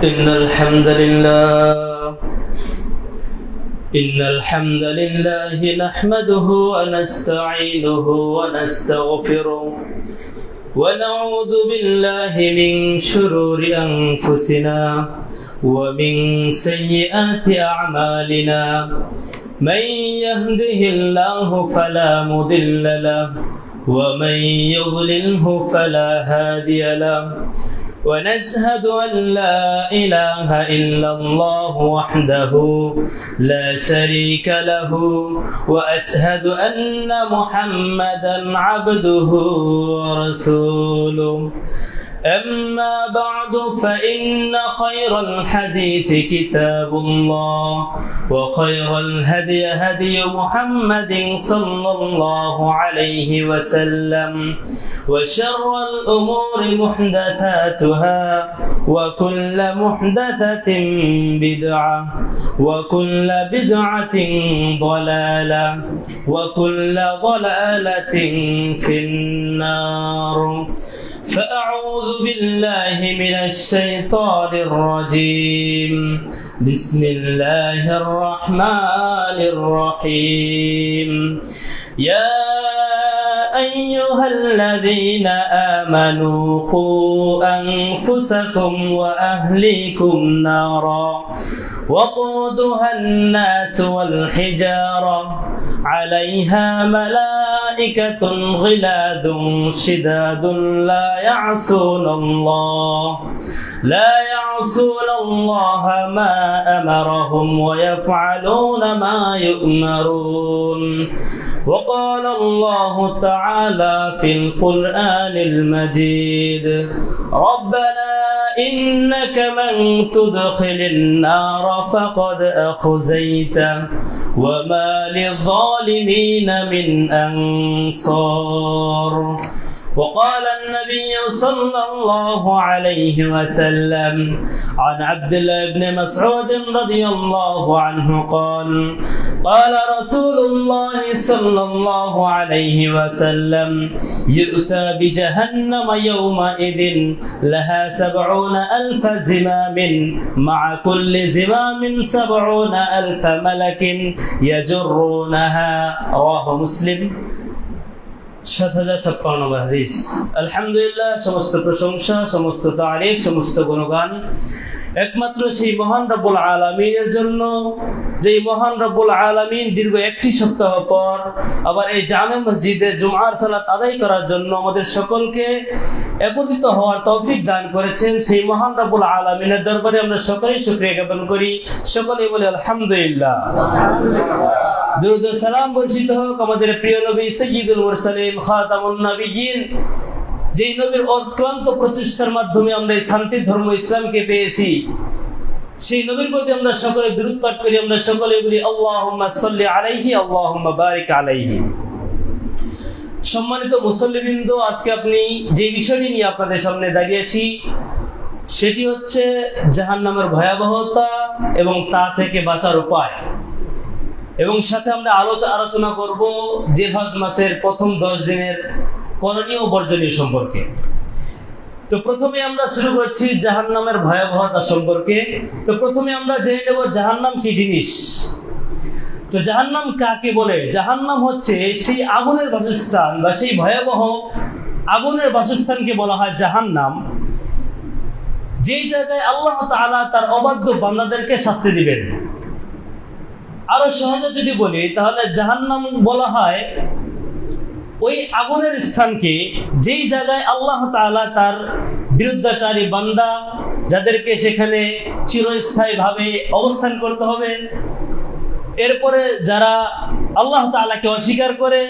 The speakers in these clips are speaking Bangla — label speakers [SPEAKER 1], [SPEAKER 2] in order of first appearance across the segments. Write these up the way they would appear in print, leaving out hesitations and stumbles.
[SPEAKER 1] إن الحمد لله نحمده ونستعينه ونستغفره ونعوذ بالله من شرور أنفسنا ومن سيئات أعمالنا من يهده الله فلا مضل له ومن يضلله فلا هادي له ونشهد أن لا إله إلا الله وحده لا شريك له وأشهد أن محمدا عبده ورسوله أما بعد فإن خير الحديث كتاب الله وخير الهدي هدي محمد صلى الله عليه وسلم وشر الأمور محدثاتها وكل محدثة بدعة وكل بدعة ضلالة وكل ضلالة في النار فأعوذ بالله من الشيطان الرجيم بسم الله الرحمن الرحيم يا أيها الذين آمنوا قوا أنفسكم وأهليكم نارا وقودها الناس والحجارة عليها ملائكة غلاد شداد لا يعصون الله ما أمرهم ويفعلون ما يؤمرون وقال الله تعالى في القرآن المجيد ربنا إنك من تدخل النار فقد أخزيته وما للظالمين من أنصار وقال النبي صلى الله عليه وسلم عن عبد الله بن مسعود رضي الله عنه قال رسول الله صلى الله عليه وسلم يؤتى بجهنم يومئذ لها 70,000 زمام مع كل زمام 70,000 ملك يجرونها رواه مسلم ৭,০৫৬ নম্বর হাদিস। আলহামদুলিল্লাহ, সমস্ত প্রশংসা, সমস্ত তারিফ, সমস্ত গুণগান একমাত্র সেই মহান রব্বুল আলামিনের জন্য, যেই মহান রব্বুল আলামিন দীর্ঘ একটি সপ্তাহ পর আবার এই জামে মসজিদে জুমআর সালাত আদায় করার জন্য আমাদের সকলকে একত্রিত হওয়ার তৌফিক দান করেছেন। সেই মহান রব্বুল আলামিনের দরবারে আমরা সকলেই শুকরিয়া জ্ঞাপন করি, সকলেই বলি আলহামদুলিল্লাহ। দুরূদ ও সালাম বর্ষিত হোক আমাদের প্রিয় নবী সাইয়্যিদুল মুরসালিন খাতামুন নবিয়্যিন, যেই নবীর অক্লান্ত প্রচেষ্টার মাধ্যমে আমরা এই শান্তির ধর্ম ইসলামকে পেয়েছি। সেই নবীর প্রতি আমরা সকলে দুরূদ পাঠ করি, আমরা সকলে বলি আল্লাহুম্মা সাল্লি আলাইহি আল্লাহুম্মা বারিক আলাইহি। সম্মানিত মুসল্লিবৃন্দ, আজকে আপনি যে বিষয়টি নিয়ে আপনাদের সামনে দাঁড়িয়েছি সেটি হচ্ছে জাহান্নামের ভয়াবহতা এবং তা থেকে বাঁচার উপায়, এবং সাথে আমরা আলোচনা করব জিলহজ মাসের প্রথম 10 দিনের করণীয় ও বর্জনীয় সম্পর্কে। তো প্রথমে আমরা শুরু করছি জাহান্নামের ভয়াবহতা সম্পর্কে। তো প্রথমে আমরা জেনে নেব জাহান্নাম কি জিনিস। তো জাহান্নাম কাকে বলে? জাহান্নাম হচ্ছে সেই আগুনের বাসস্থান বা সেই ভয়াবহ আগুনের বাসস্থানকে বলা হয় জাহান্নাম, যেই জায়গায় আল্লাহ তাআলা তার অবাধ্য বান্দাদেরকে শাস্তি দিবেন। আরো সহজে যদি বলি তাহলে জাহান্নাম বলা হয় ওই আগুনের স্থানকে যেই জায়গায় আল্লাহ তাআলা তার বিরুদ্ধাচারী বান্দা যাদেরকে সেখানে চিরস্থায়ীভাবে অবস্থান করতে হবে, এরপরে যারা আল্লাহ তাআলাকে অস্বীকার করে,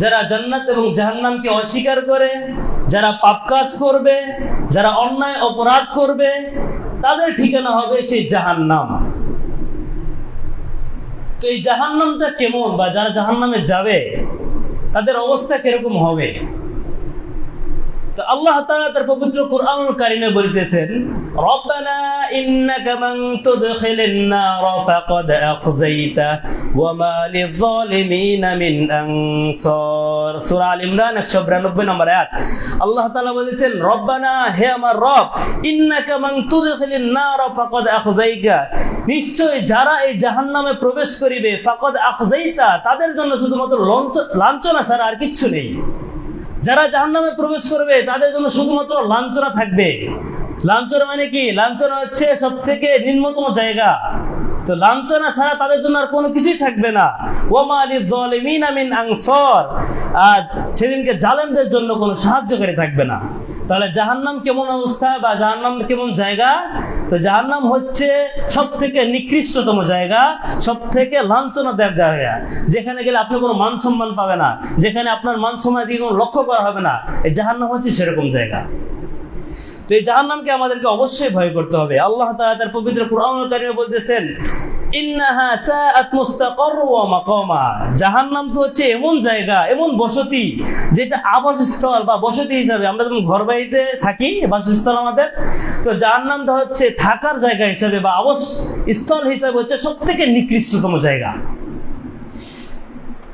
[SPEAKER 1] যারা জান্নাত এবং জাহান্নামকে অস্বীকার করে, যারা পাপ কাজ করবে, যারা অন্যায় অপরাধ করবে, তাদের ঠিকানা হবে সেই জাহান্নাম। তো এই জাহান্নামটা কেমন, বা যারা জাহান্নামে যাবে তাদের অবস্থা কিরকম হবে? তো আল্লাহ তাআলা তার পবিত্র কুরআনুল কারীমে বলতেছেন, রব্বানা ইন্নাকা মান তুদখিলিন নার ফাকাদ আখযাইতা ওয়া মা লিয-যালিমিনা মিন আনসার। সূরা আল ইমরান 192 নম্বর আয়াত। আল্লাহ তাআলা বলেছেন, রব্বানা, হে আমার রব, ইন্নাকা মান তুদখিলিন নার ফাকাদ আখযাইতা, নিশ্চয় যারা এই জাহান্নামে প্রবেশ করিবে, ফাকাদ আখযাইতা, তাদের জন্য শুধুমাত্র লাঞ্ছনা ছাড়া আর কিচ্ছু নেই। যারা জাহান্নামে প্রবেশ করবে তাদের জন্য শুধুমাত্র লাঞ্ছনা থাকবে। লাঞ্ছনা মানে কি? লাঞ্ছনা হচ্ছে সব থেকে নিম্নতম জায়গা। তো লাঞ্ছনা ছাড়া তাদের জন্য আর কোনো কিছুই থাকবে না। ওয়া লিয-যালিমিনা মিন আনসার, আর সেদিনকে জালেমদের জন্য কোনো সাহায্যকারী থাকবে না। তাহলে জাহান্নাম কেমন অবস্থা বা জাহান্নাম কেমন জায়গা? তো জাহান্নাম হচ্ছে সব থেকে নিকৃষ্টতম জায়গা, সব থেকে লাঞ্ছনাদায়ক জায়গা, যেখানে গেলে আপনি কোনো মান সম্মান পাবে না, যেখানে আপনার মান সম্মান দিকে কোনো লক্ষ্য করা হবে না। এই জাহান্নাম হচ্ছে সেরকম জায়গা। তো এই জাহান্নামকে আমাদেরকে অবশ্যই ভয় করতে হবে। আল্লাহ তাআলা তার পবিত্র কুরআনুল কারীমে বলতেছেন, ইন্নাহা সাআত মুস্তাকার ওয়া মাকামা, জাহান্নাম তো হচ্ছে এমন জায়গা, এমন বসতি, যেটা আবাসস্থল বা বসতি হিসাবে আমরা যখন ঘর বাড়িতে থাকি, বাসস্থল আমাদের, তো জাহান্নামটা হচ্ছে থাকার জায়গা হিসাবে বা আবাসস্থল হিসাবে হচ্ছে সবথেকে নিকৃষ্টতম জায়গা।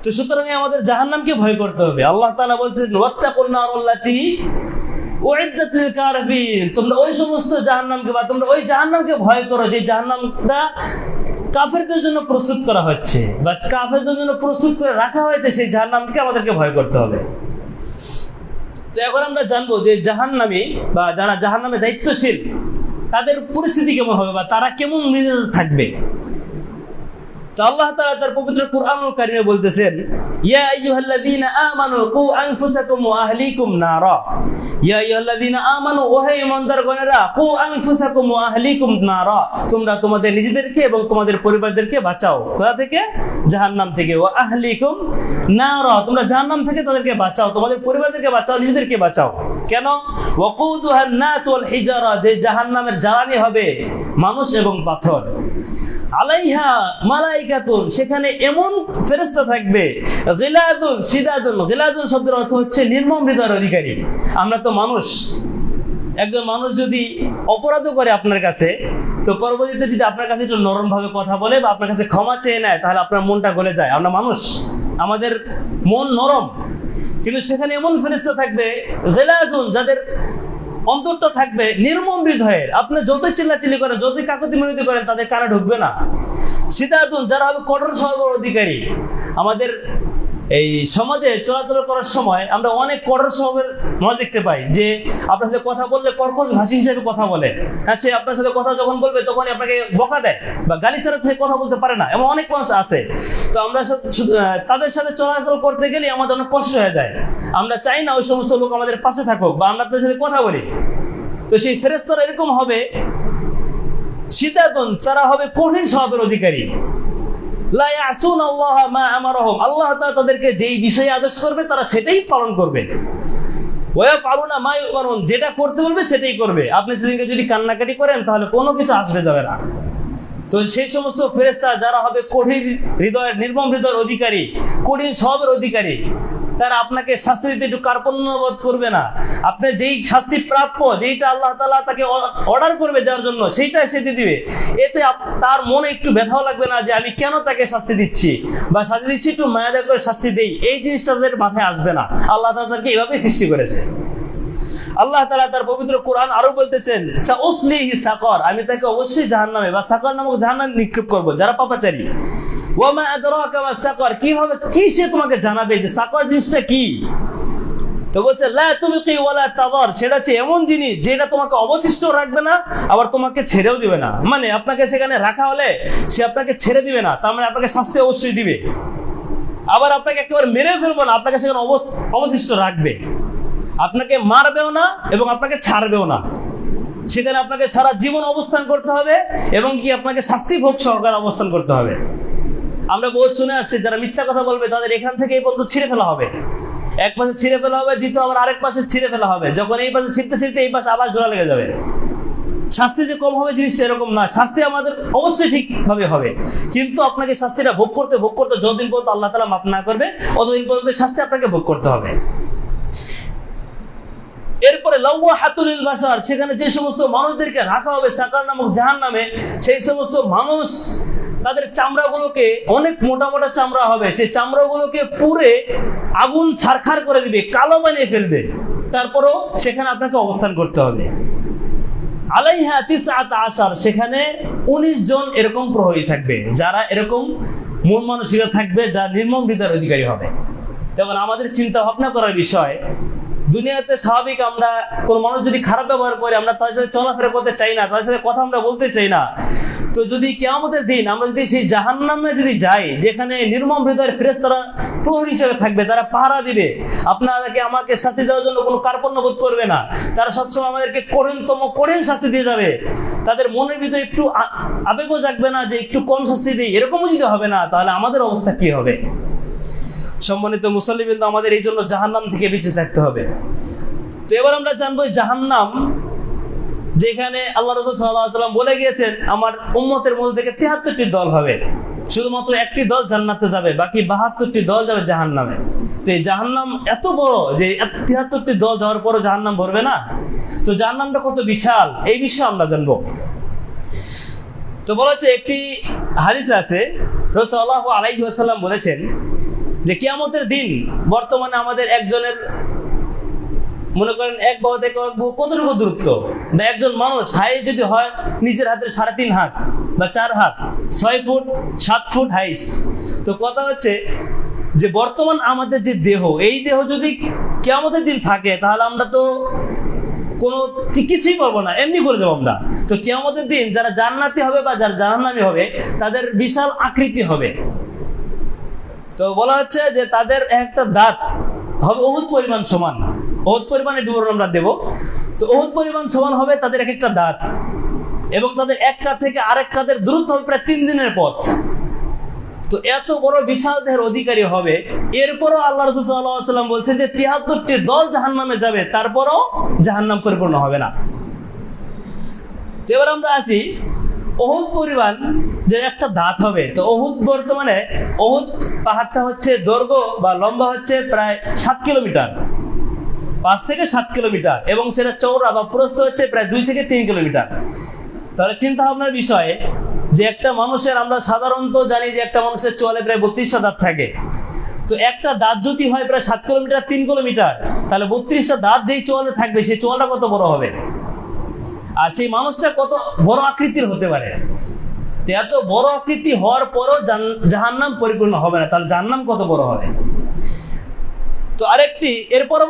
[SPEAKER 1] তো সুতরাং আমাদের জাহান্নামকে ভয় করতে হবে। আল্লাহ তাআলা বলছেন, ওয়াত্তাকুন নারাল্লাতী উইদ্দাত লিল কাফিরিন, তোমরা ওই সমস্ত জাহান্নামকে বা তোমরা ওই জাহান্নামকে ভয় করো যে জাহান্নামটা কাফেরদের জন্য প্রস্তুত করা হচ্ছে বা কাফেরদের জন্য প্রস্তুত করে রাখা হয়েছে, সেই জাহান্নামকে আমাদেরকে ভয় করতে হবে। তো এখন আমরা জানবো যে জাহান্নামী বা যারা জাহান্নামে দায়িত্বশীল তাদের পরিস্থিতি কেমন হবে বা তারা কেমন মেজাজ থাকবে। তো আল্লাহ তাআলা তার পবিত্র কুরআনুল কারীমে বলতেছেন, ইয়া আইয়ুহাল্লাযীনা আমানু কু আনফুসাকুম ওয়া আহলিকুম নারা, ইয়া আইয়ুহাল্লাযীনা আমানু, ও হে ঈমানদারগণেরা, কু আনফুসাকুম ওয়া আহলিকুম নারা, তোমরা তোমাদের নিজেদেরকে এবং তোমাদের পরিবারদেরকে বাঁচাও। কোথা থেকে? জাহান্নাম থেকে। ওয়া আহলিকুম নারা, তোমরা জাহান্নাম থেকে তাদেরকে বাঁচাও, তোমাদের পরিবারদেরকে বাঁচাও, নিজেদেরকে বাঁচাও। কেন? ওয়াকুদুহান নাস ওয়াল হিজারা, যে জাহান্নামের জ্বালানি হবে মানুষ এবং পাথর। আলাইহা মালাইকাতুন, সেখানে এমন ফেরেশতা থাকবে, গিলাদুন শিদাদুন, গিলাদুন শব্দের অর্থ হচ্ছে নির্মম হৃদয়ের অধিকারী। আমরা তো মানুষ, একজন মানুষ যদি অপরাধ করে আপনার কাছে, তো পরবর্তীতে যদি আপনার কাছে একটু নরম ভাবে কথা বলে বা আপনার কাছে ক্ষমা চেয়ে নেয়, তাহলে আপনার মনটা গলে যায়। আমরা মানুষ, আমাদের মন নরম, কিন্তু সেখানে এমন ফেরেশতা থাকবে গিলাদুন, যাদের অন্তরটা থাকবে নির্মম হৃদয়ের। আপনি যতই চিল্লাচিল্লি করেন, যতই কাকুতি মিনতি করেন, তাদের কানে ঢুকবে না। শিদাতুন, যারা হবে কঠোর স্বভাবের অধিকারী। আমাদের এই সমাজে চলাচল করার সময় আমরা অনেক কঠোর স্বভাবের মানুষ দেখতে পাই, যে আপনার সাথে কথা বললে কর্কশ ভাষী হিসেবে কথা বলে। হ্যাঁ, সে আপনার সাথে কথা যখন বলবে তখনই আপনাকে বকা দেয় বা গালি ছাড়া সে কথা বলতে পারে না, এমন অনেক মানুষ আছে। তো আমরা তাদের সাথে চলাচল করতে গেলে আমাদের অনেক কষ্ট হয়ে যায়। আমরা চাই না ওই সমস্ত লোক আমাদের পাশে থাকুক বা আমরা তাদের সাথে কথা বলি। তো সেই ফেরেশতারা এরকম হবে, শিদাতুন, তারা হবে কঠিন স্বভাবের অধিকারী। লা ইয়াসুনাল্লাহ মা আমারহুম, আল্লাহ তাআলা তাদেরকে যেই বিষয়ে আদেশ করবে তারা সেটাই পালন করবে। ওয়া ইয়াফআলুনা মা ইউমারুন, যেটা করতে বলবে সেটাই করবে। আপনি সেদিনকে যদি কান্নাকাটি করেন তাহলে কোনো কিছু আসবে যাবে না। তো সেই সমস্ত ফেরেশতা যারা হবে কঠিন হৃদয়ের, নির্মম হৃদয়ের অধিকারী, কঠিন স্বভাবের অধিকারী, তারা আপনাকে শাস্তি দিতে একটু কার্পণ্যবোধ করবে না। আপনি যেই শাস্তি প্রাপ্য, যেইটা আল্লাহ তাআলা তাকে অর্ডার করবে দেওয়ার জন্য, সেইটাই সে দিয়ে দিবে। এতে তার মনে একটু ব্যথাও লাগবে না যে আমি কেন তাকে শাস্তি দিচ্ছি, বা শাস্তি দিচ্ছি একটু মায়া করে শাস্তি দেই, এই জিনিসটা তাদের মাথায় আসবে না। আল্লাহ তাআলা তাদেরকে এভাবেই সৃষ্টি করেছে। আল্লাহ তাআলা তার পবিত্র কোরআন আরো বলতেছেন, সাউসলিহি সাকর, আমি তাকে অবশ্যই জাহান্নামে বা সাকর নামক জাহান্নামে নিক্ষেপ করব, যারা পাপাচারী। ওয়া মা আদরাকা মা সাকর, কিভাবে, কি সে তোমাকে জানাবে যে সাকর জিনিসটা কি? তো বলছে লা তুবকি ওয়ালা তাদার, সেটা হচ্ছে এমন জিনিস যেটা তোমাকে অবশিষ্ট রাখবে না, আবার তোমাকে ছেড়েও দিবে না। মানে আপনাকে সেখানে রাখা হলে সে আপনাকে ছেড়ে দিবে না, তার মানে আপনাকে শাস্তি অবশ্যই দিবে। আবার আপনাকে একেবারে মেরে ফেলবো না, আপনাকে সেখানে অবশিষ্ট রাখবে। আপনাকে মারবেও না এবং আপনাকে ছাড়বেও না, সেখানে আপনাকে সারা জীবন অবস্থান করতে হবে এবং কি আপনাকে শাস্তি ভোগ সহকারে অবস্থান করতে হবে। আমরা বহুত শুনে আসছি, যারা মিথ্যা কথা বলবে তাদের এখান থেকে এই পর্যন্ত ছিঁড়ে ফেলা হবে। এক পাশে ছিঁড়ে ফেলা হবে, দ্বিতীয় আবার আরেক পাশে ছিঁড়ে ফেলা হবে। যখন এই পাশে ছিঁড়তে ছিঁড়তে এই পাশে আবার জোড়া লেগে যাবে। শাস্তি যে কম হবে জিনিসটা এরকম না, শাস্তি আমাদের অবশ্যই ঠিকভাবে হবে, কিন্তু আপনাকে শাস্তিটা ভোগ করতে যতদিন পর্যন্ত আল্লাহ তাআলা মাফ না করবে, ততদিন পর্যন্ত শাস্তি আপনাকে ভোগ করতে হবে। এরপর বলে লাওয়াহাতুল লিল বাশার, সেখানে যে সমস্ত মানুষদেরকে রাখা হবে সাকার নামক জাহান্নামে, সেই সমস্ত মানুষ তাদের চামড়াগুলোকে, অনেক মোটা মোটা চামড়া হবে, সেই চামড়াগুলোকে পুড়ে আগুন ছারখার করে দিবে, কালো বানিয়ে ফেলবে। তারপরও সেখানে আপনাকে অবস্থান করতে হবে। আলাইহা 19, সেখানে 19 জন এরকম প্রহরী থাকবে, যারা এরকম মন মানসিকতা থাকবে, যারা নির্মম হৃদয়ের অধিকারী হবে। যেমন আমাদের চিন্তা ভাবনা করার বিষয়, দুনিয়াতে স্বাভাবিক আমরা কোনো মানুষ যদি খারাপ ব্যবহার করে, আমরা তাদের সাথে চলাফেরা করতে চাই না, তাদের সাথে কথা আমরা বলতে চাই না। তো যদি কিয়ামতের দিন আমরা যদি সেই জাহান্নামে যদি যাই, যেখানে নির্মম হৃদয়ের ফেরেশতারা প্রহরী হিসেবে থাকবে, তারা পাহারা দিবে, আপনাদেরকে আমাকে শাস্তি দেওয়ার জন্য কোনো কার্পণ্য বোধ করবে না, তারা সবসময় আমাদেরকে কঠিন শাস্তি দিয়ে যাবে, তাদের মনের ভিতরে একটু আবেগও জাগবে না যে একটু কম শাস্তি দিই, এরকমও যদি হবে না, তাহলে আমাদের অবস্থা কি হবে? সম্মানিত মুসল্লিবৃন্দ, আমাদের এই জন্য জাহান্নাম থেকে বেঁচে থাকতে হবে। তো এবার আমরা জানবো জাহান্নাম, যেখানে আল্লাহ রাসূল সাল্লাল্লাহু আলাইহি ওয়াসাল্লাম বলে গিয়েছেন আমার উম্মতের মধ্যে থেকে 73টি দল হবে, শুধুমাত্র একটি দল জান্নাতে যাবে, বাকি 72টি দল যাবে জাহান্নামে। তো এই জাহান্নাম এত বড় যে 73টি দল যাওয়ার পরও জাহান্নাম ভরবে না। তো জাহান্নামটা কত বিশাল, এই বিষয়ে আমরা জানবো। তো বলা হচ্ছে, একটি হাদিস আছে, রাসূল সাল্লাল্লাহু আলাইহি ওয়াসাল্লাম বলেছেন যে কিয়ামতের দিন বর্তমানে আমাদের একজনের, মনে করেন এক বাহু থেকে কতটুকু দূরত্ব, বা একজন মানুষ হাইট যদি হয় নিজের হাতের 3.5 হাত বা 4 হাত, 6 ফুট 7 ফুট হাইস্ট। তো কথা হচ্ছে যে বর্তমান আমাদের যে দেহ, এই দেহ যদি কিয়ামতের দিন থাকে, তাহলে আমরা তো কোনো কিছুই পাবো না, এমনি করে যাবো আমরা। তো কিয়ামতের দিন যারা জান্নাতি হবে বা যারা জাহান্নামী হবে, তাদের বিশাল আকৃতি হবে। তো বলা হচ্ছে যে তাদের একটা দাঁত হবে উহুদ পরিমাণ সমান, উহুদ পরিমাণের বিবরণ আমরা দেব। তো উহুদ পরিমাণ সমান হবে তাদের এক একটা দাঁত, এবং তাদের এক কাঁধ থেকে আরেক কাঁধের দূরত্ব হবে প্রায় 3 দিনের পথ। তো এত বড় বিশাল দেহের অধিকারী হবে, এরপরও আল্লাহ রাসূল সাল্লাল্লাহু আলাইহি ওয়াসাল্লাম বলছেন যে 73টি দল জাহান্নামে যাবে, তারপরও জাহান্নাম পরিপূর্ণ হবে না। তো এবার আমরা আসি, উহুদ পরিমাণ যে একটা দাঁত হবে। তো উহুদ, বর্তমানে উহুদ পাহাড়টা হচ্ছে দৈর্ঘ্য বা লম্বা হচ্ছে প্রায় 7 কিলোমিটার, 5 থেকে 7 কিলোমিটার, এবং সেটা চওড়া বা প্রস্থ হচ্ছে প্রায় 2 থেকে 3 কিলোমিটার। তাহলে চিন্তা ভাবনার বিষয়ে যে একটা মানুষের, আমরা সাধারণত জানি যে একটা মানুষের চোয়ালে প্রায় 32টা দাঁত থাকে। তো একটা দাঁত যদি হয় প্রায় 7 কিলোমিটার 3 কিলোমিটার, তাহলে 32টা দাঁত যেই চোয়ালে থাকবে, সেই চোয়ালটা কত বড় হবে, আর সেই মানুষটা কত বড় আকৃতির হতে পারে। এত বড় আকৃতি হওয়ার পরও জাহান্নাম পরিপূর্ণ হবে না, তাহলে জাহান্নাম কত বড় হবে। তো আরেকটি, এরপর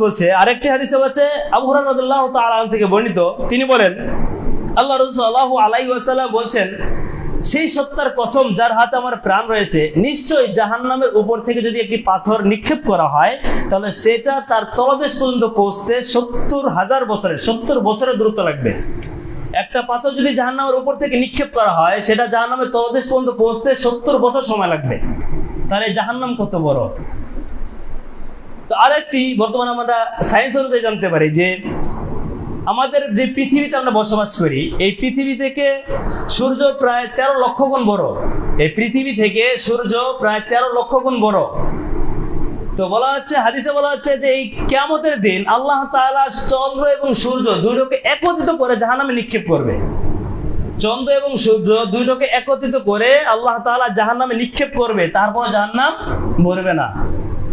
[SPEAKER 1] বলছে, আরেকটি হাদিসে বলছে, আবু হুরায়রা রাদিয়াল্লাহু তাআলা আনহু থেকে বর্ণিত, তিনি বলেন আল্লাহ রাসূল সাল্লাল্লাহু আলাইহি ওয়াসাল্লাম বলছেন, সেই সত্তার কসম যার হাতে আমার প্রাণ রয়েছে, নিশ্চয়ই জাহান্নামের উপর থেকে যদি একটি পাথর নিক্ষেপ করা হয়, তাহলে সেটা তার তলদেশ পর্যন্ত পৌঁছতে 70 বছরের দূরত্ব লাগবে। একটা পাথর যদি জাহান্নামের উপর থেকে নিক্ষেপ করা হয়, সেটা জাহান্নামের তলদেশ পর্যন্ত পৌঁছতে 70 বছর সময় লাগবে। তাহলে জাহান্নাম কত বড়। তো আরেকটি, বর্তমানে আমরা সায়েন্স অনুযায়ী জানতে পারি যে আমাদের যে পৃথিবীতে আমরা বসবাস করি, এই পৃথিবী থেকে সূর্য প্রায় 13 লক্ষ গুণ বড়। এই পৃথিবী থেকে সূর্য প্রায় 13 লক্ষ গুণ বড়। তো বলা হচ্ছে, হাদিসে বলা হচ্ছে যে এই কিয়ামতের দিন আল্লাহ তাআলা চন্দ্র এবং সূর্য দুইটাকে একত্রিত করে জাহান্নামে নিক্ষেপ করবে। চন্দ্র এবং সূর্য দুইটাকে একত্রিত করে আল্লাহ তাআলা জাহান্নামে নিক্ষেপ করবে, তারপর জাহান্নাম ভরবে না।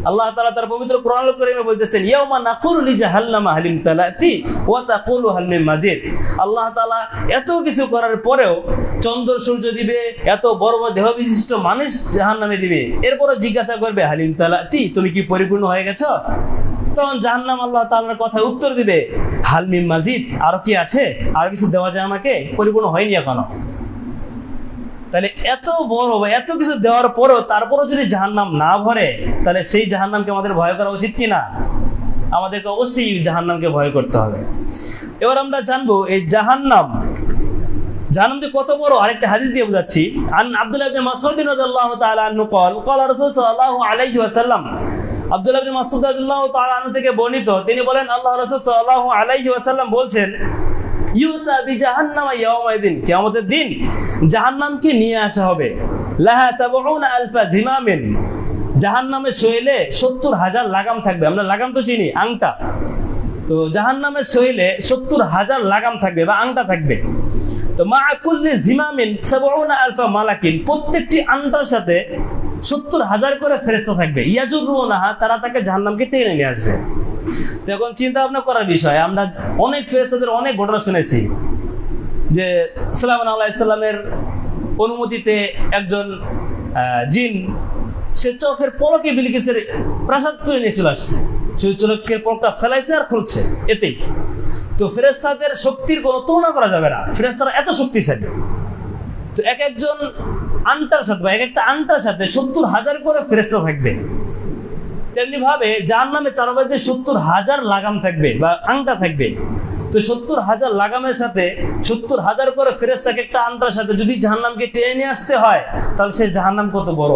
[SPEAKER 1] আল্লাহ তাআলা তার পবিত্র কোরআনুল কারীমে বলতেছেন, ইয়াউমা নাকুলু লিজাহান্নামা হালিম তালাতি ওয়া তাকুলু হাল মিন মাজিদ। আল্লাহ তাআলা এত কিছু করার পরেও চন্দ্র সূর্য দিবে, এত বড় বড় দেহ বিশিষ্ট মানুষ জাহান্নামে দিবে, এরপরে জিজ্ঞাসা করবে হালিম তালাতি, তুমি কি পরিপূর্ণ হয়ে গেছো? তখন জাহান্নাম আল্লাহ তাআলার কথায় উত্তর দিবে, হাল মিন মাজিদ, আরো কি আছে, আর কিছু দেওয়া যায় আমাকে, পরিপূর্ণ হয়নি এখনো। তাহলে এত বড় বা এত কিছু দেওয়ার পরেও তারপরও যদি জাহান্নাম না ভরে, তাহলে সেই জাহান্নামকে আমাদের ভয় করা উচিত কিনা? আমাদেরকে অবশ্যই জাহান্নামকে ভয় করতে হবে। এবার আমরা জানবো এই জাহান্নাম যে কত বড়, আরেকটা হাদিস দিয়ে বোঝাচ্ছি। আন আব্দুল্লাহ ইবনে মাসউদ রাদিয়াল্লাহু তাআলা আনহু قال قال রাসূল সাল্লাল্লাহু আলাইহি ওয়াসাল্লাম, আব্দুল্লাহ ইবনে মাসউদ রাদিয়াল্লাহু তাআলা আনহু থেকে বর্ণিত, তিনি বলেন আল্লাহ রাসূল সাল্লাল্লাহু আলাইহি ওয়াসাল্লাম বলছেন, ইউতা বিজাহান্নামা ইয়াউমাইদিন, কিয়ামতের দিন জাহান্নামকে নিয়ে আসা হবে, লাহা ৭০,০০০ জিমামিন, জাহান্নামের শরীরে ৭০,০০০ লাগাম থাকবে। আমরা লাগাম তো চিনি, আংটা। তো তো জাহান্নামের শরীরে 70,000 লাগাম থাকবে বা আংটা থাকবে। তো মা কুল্লি জিমামিন 70,000 মালাকিন, প্রত্যেকটি আংটার সাথে 70,000 করে ফেরেশতা থাকবে। ইয়াজুরুনাহা, তারা তাকে জাহান্নামকে টেনে নিয়ে আসবে। তো এখন চিন্তা ভাবনা করার বিষয়, আমরা অনেক ফেরেশতাদের অনেক ঘটনা শুনেছি যে সুলাইমান আলাইহিস সালামের অনুমতিতে একজন জিন সে চোখের পলকে বিলকিসের প্রাসাদ তুলে নিয়ে চলে আসছে। সেই চোখের পলকটা ফেলাইছে আর খুলছে, এতেই। তো ফেরেশতাদের শক্তির কোনো তুলনা করা যাবে না, ফেরেশতারা এত শক্তিশালী। তো এক একজন আন্টার সাথে বা এক একটা আন্টার সাথে 70,000 করে ফেরেশতা থাকবে। তেমনি ভাবে জাহান্নামে চারপাশে 70,000 লাগাম থাকবে বা আংটা থাকবে। তো 70,000 লাগামের সাথে 70,000 করে ফেরেশতাকে একটা আন্টার সাথে যদি জাহান্নামকে টেনে নিয়ে আসতে হয়, তাহলে সেই জাহান্নাম কত বড়,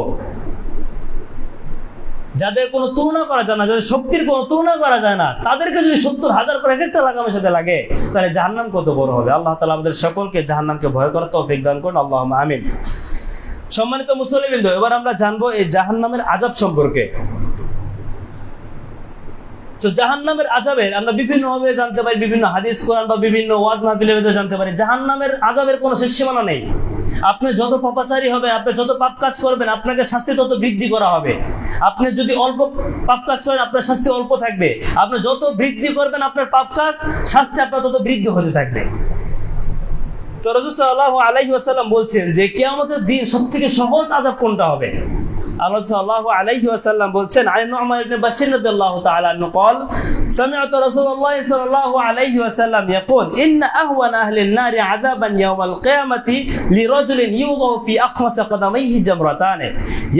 [SPEAKER 1] যাদের কোনো তুলনা করা যায় না, যাদের শক্তির কোনো তুলনা করা যায় না, তাদেরকে যদি 70,000 করে এক একটা লাগামের সাথে লাগে, তাহলে জাহান্নাম কত বড় হবে। আল্লাহ তাআলা আমাদের সকলকে জাহান্নামকে ভয় করার তৌফিক দান করুন, আল্লাহুম্মা আমিন। সম্মানিত মুসলিমবৃন্দ, এবার আমরা জানবো এই জাহান্নামের আযাব সম্পর্কে। তো জাহান্নামের আযাবের আমরা বিভিন্নভাবে জানতে পারি, বিভিন্ন হাদিস কোরআন বা বিভিন্ন ওয়াজ মাহফিলে জানতে পারি। জাহান্নামের আযাবের কোনো শেষ সীমানা নেই। আপনি যত পাপাচারী হবে, আপনি যত পাপ কাজ করবেন, আপনাকে শাস্তি তত বৃদ্ধি করা হবে। আপনি যদি অল্প পাপ কাজ করেন, আপনার শাস্তি অল্প থাকবে। আপনি যত বৃদ্ধি করবেন আপনার পাপ কাজ, শাস্তি আপনার তত বৃদ্ধি হতে থাকবে। তো রাসূল সাল্লাল্লাহু আলাইহি ওয়াসাল্লাম বলছেন যে কিয়ামতের দিন সবথেকে সহজ আযাব কোনটা হবে। আল্লাহ সাল্লাল্লাহু আলাইহি ওয়াসাল্লাম বলছেন, আন নু'মান ইবনে বাশির রাদিয়াল্লাহু তাআলা আনহু قال سمعت رسول الله صلى الله عليه وسلم يقول ان اهون اهل النار عذابا يوم القيامه لرجل يوضع في اخمص قدميه جمرتان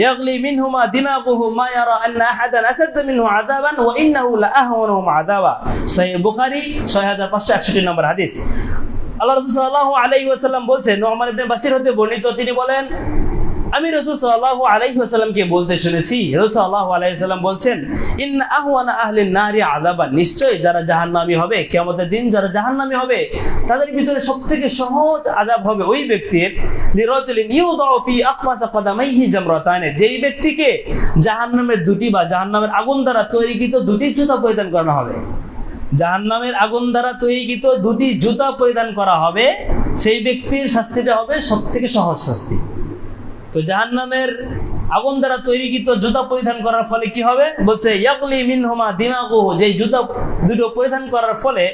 [SPEAKER 1] يغلي منهما دماغه ما يرى ان احدا اشد منه عذابا وانه لاهونهم عذابا। সহিহ বুখারী 6561 নম্বর হাদিস। আল্লাহ রাসূল সাল্লাল্লাহু আলাইহি ওয়াসাল্লাম বলছেন, নু'মান ইবনে বাশির হতে বর্ণিত, তিনি বলেন আমি রাসূল সাল্লাল্লাহু আলাইহি ওয়াসাল্লামকে বলতে শুনেছি, রাসূল সাল্লাল্লাহু আলাইহি ওয়াসাল্লাম বলছেন, ইন্না আহওয়ানা আহলিন নারি আযাবান, নিশ্চয় যারা জাহান্নামী হবে কিয়ামতের দিন, যারা জাহান্নামী হবে তাদের ভিতরে সবথেকে সহজ আযাব হবে ওই ব্যক্তির লিরাজুলিন ইউদাউ ফি আখমাসা কদামাইহি জামরাতান, যেই ব্যক্তিকে জাহান্নামের দুটি বা জাহান্নামের আগুন দ্বারা তৈরিকৃত দুটি জুতা পরিধান করানো হবে। জাহান্নামের আগুন দ্বারা তৈরিকৃত দুটি জুতা পরিধান করা হবে, সেই ব্যক্তির শাস্তিটা হবে সবথেকে সহজ শাস্তি। তো জাহান্নামের আগুন দ্বারা তৈরিকৃত জুতা পরিধান করার ফলে কি হবে, বলছে ইয়াগলি মিনহুমা দিমাগুহু, যেই জুতা দুটো পরিধান করার ফলে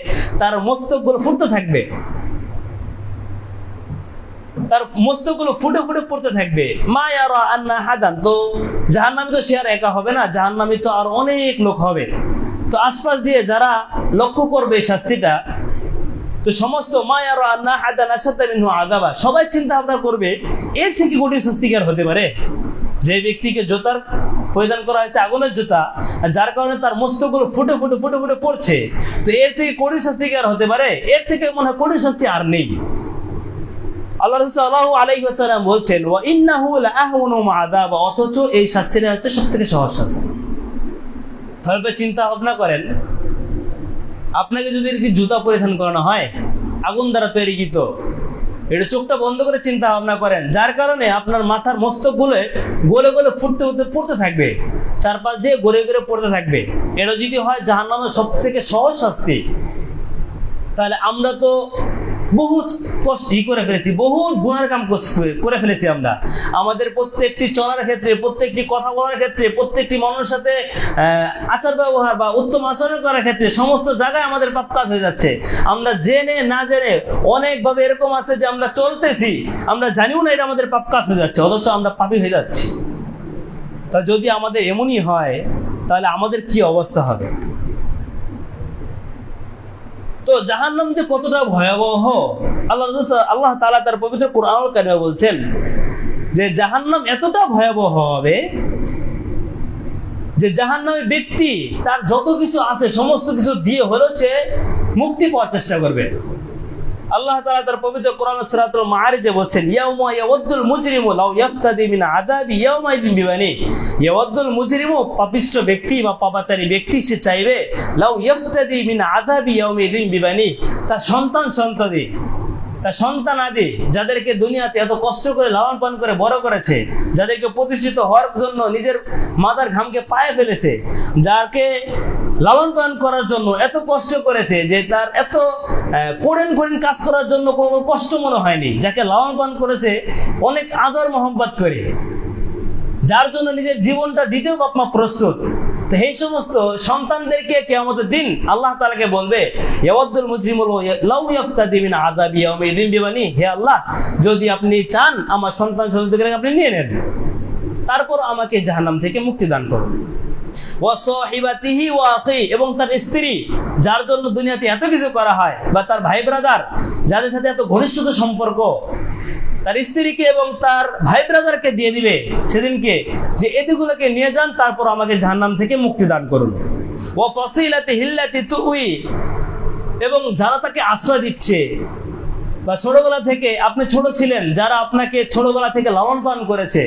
[SPEAKER 1] তার মস্তকগুলো ফুটতে থাকবে, তার মস্তকগুলো ফুটে ফুটে পড়তে থাকবে। মা ইয়ারা আন্না হাদান, তো জাহান্নামী তো সে আর একা হবে না, জাহান্নামী তো আর অনেক লোক হবে। তো আশপাশ দিয়ে যারা লক্ষ্য করবে এই শাস্তিটা, তো সমস্ত মায়ারা আন্না হাদান আশাদ্দা মিনহু আযাবা, সবাই চিন্তা ভাবনা করবে এর থেকে কঠিন শাস্তি কি আর হতে পারে। যে ব্যক্তিকে জুতার পরিধান করা হয়েছে আগুনের জুতা, যার কারণে তার মস্তকগুলো ফুটে ফুটে ফুটে ফুটে পড়ছে, তো এর থেকে কঠিন শাস্তি কি আর হতে পারে, এর থেকে মনে হয় কঠিন শাস্তি আর নেই। আল্লাহ রাসূল সাল্লাল্লাহু আলাইহি ওয়াসাল্লাম বলছেন, ওয়া ইন্নাহু লাআহওয়ানুহুম আযাবা, অথচ এই শাস্তিটা হচ্ছে সবথেকে সহজ শাস্তি। তাহলে চিন্তা ভাবনা করেন, আপনাকে যদি কি জুতা পরিধান করানো হয় আগুন দ্বারা তৈরিকৃত, এটা চোখটা বন্ধ করে চিন্তা ভাবনা করেন, যার কারণে আপনার মাথার মস্তকগুলো গলে গলে ফুটতে ফুটতে পড়তে থাকবে, চারপাশ দিয়ে গড়ে গড়ে পড়তে থাকবে। এটা যদি হয় জাহান্নামের সবথেকে সহজ শাস্তি, তাহলে আমরা তো বহু কষ্ট করে ফেলেছি, বহু গুনার কাম করে ফেলেছি আমরা। আমাদের প্রত্যেকটি চলার ক্ষেত্রে, প্রত্যেকটি কথা বলার ক্ষেত্রে, প্রত্যেকটি মানুষের সাথে আচার ব্যবহার বা উত্তম আচরণ করার ক্ষেত্রে সমস্ত জায়গায় আমাদের পাপ কাজ হয়ে যাচ্ছে। আমরা জেনে না জেনে অনেকভাবে এরকম আছে যে আমরা চলতেছি, আমরা জানিও না এটা আমাদের পাপ কাজ হয়ে যাচ্ছে, অথচ আমরা পাপী হয়ে যাচ্ছি। তা যদি আমাদের এমনই হয় তাহলে আমাদের কি অবস্থা হবে। তো জাহান্নাম যে কতটা ভয়াবহ, আল্লাহ তাআলা তার পবিত্র কোরআনুল কারীমে বলছেন যে জাহান্নাম এতটা ভয়াবহ হবে যে জাহান্নামী ব্যক্তি তার যত কিছু আছে সমস্ত কিছু দিয়ে হলেও সে মুক্তি পাওয়ার চেষ্টা করবে। আল্লাহ তাআলা তার পবিত্র কোরআন সূরাতুল মাআরিজে বলছেন, ইয়াউমা ইয়াওয়াদ্দুল মুজরিমু লাউ ইয়াফতাদি মিন আযাবি ইয়াউমাইযিন বিবানি, ইয়াওয়াদ্দুল মুজরিমু, পাপিষ্ঠ ব্যক্তি বা পাপাচারী ব্যক্তি সে চাইবে, লাউ ইয়াফতাদি মিন আযাবি ইয়াউমাইযিন বিবানি, তার সন্তানাদি, তার সন্তান আদি যাদেরকে দুনিয়াতে এত কষ্ট করে লালন পালন করে বড় করেছে, যাদেরকে প্রতিষ্ঠিত হওয়ার জন্য নিজের মাথার ঘামকে পায়ে ফেলেছে, যাকে লালন পালন করার জন্য এত কষ্ট করেছে যে তার এত করেন কাজ করার জন্য কোনো কষ্ট মনে হয়নি, যাকে লালন পালন করেছে অনেক আদর মোহাম্মত করে, যার জন্য নিজের জীবনটা দিতেও বাপ মা প্রস্তুত। তো এই সমস্ত সন্তানদেরকে কিয়ামতের দিন আল্লাহ তাআলাকে বলবে, ইয়াওয়াদ্দুল মুজরিমু লাউ ইয়াফতাদি মিন আযাবি ইয়াউমিদিন বিবানি, হে আল্লাহ, যদি আপনি চান আমার সন্তান সন্ততিকে আপনি নিয়ে নেন, তারপর আমাকে জাহান্নাম থেকে মুক্তি দান করুন। ওয়া সাহিবাতিহি ওয়া আখি, এবং তার স্ত্রী যার জন্য দুনিয়াতে এত কিছু করা হয়, বা তার ভাই ব্রাদার যাদের সাথে এত ঘনিষ্ঠতা সম্পর্ক, তার স্ত্রীকে এবং তার ভাই ব্রাদারকে দিয়ে দিবে সেদিনকে, যে এদিকগুলোকে নিয়ে যান, তারপর আমাকে জাহান্নাম থেকে মুক্তি দান করুন। ওয়া ফাসিলাতি হিল্লাতি তুই, এবং যারা তাকে আশ্রয় দিচ্ছে, বা ছোটবেলা থেকে আপনি ছোট ছিলেন, যারা আপনাকে ছোটবেলা থেকে লালন পালন করেছে,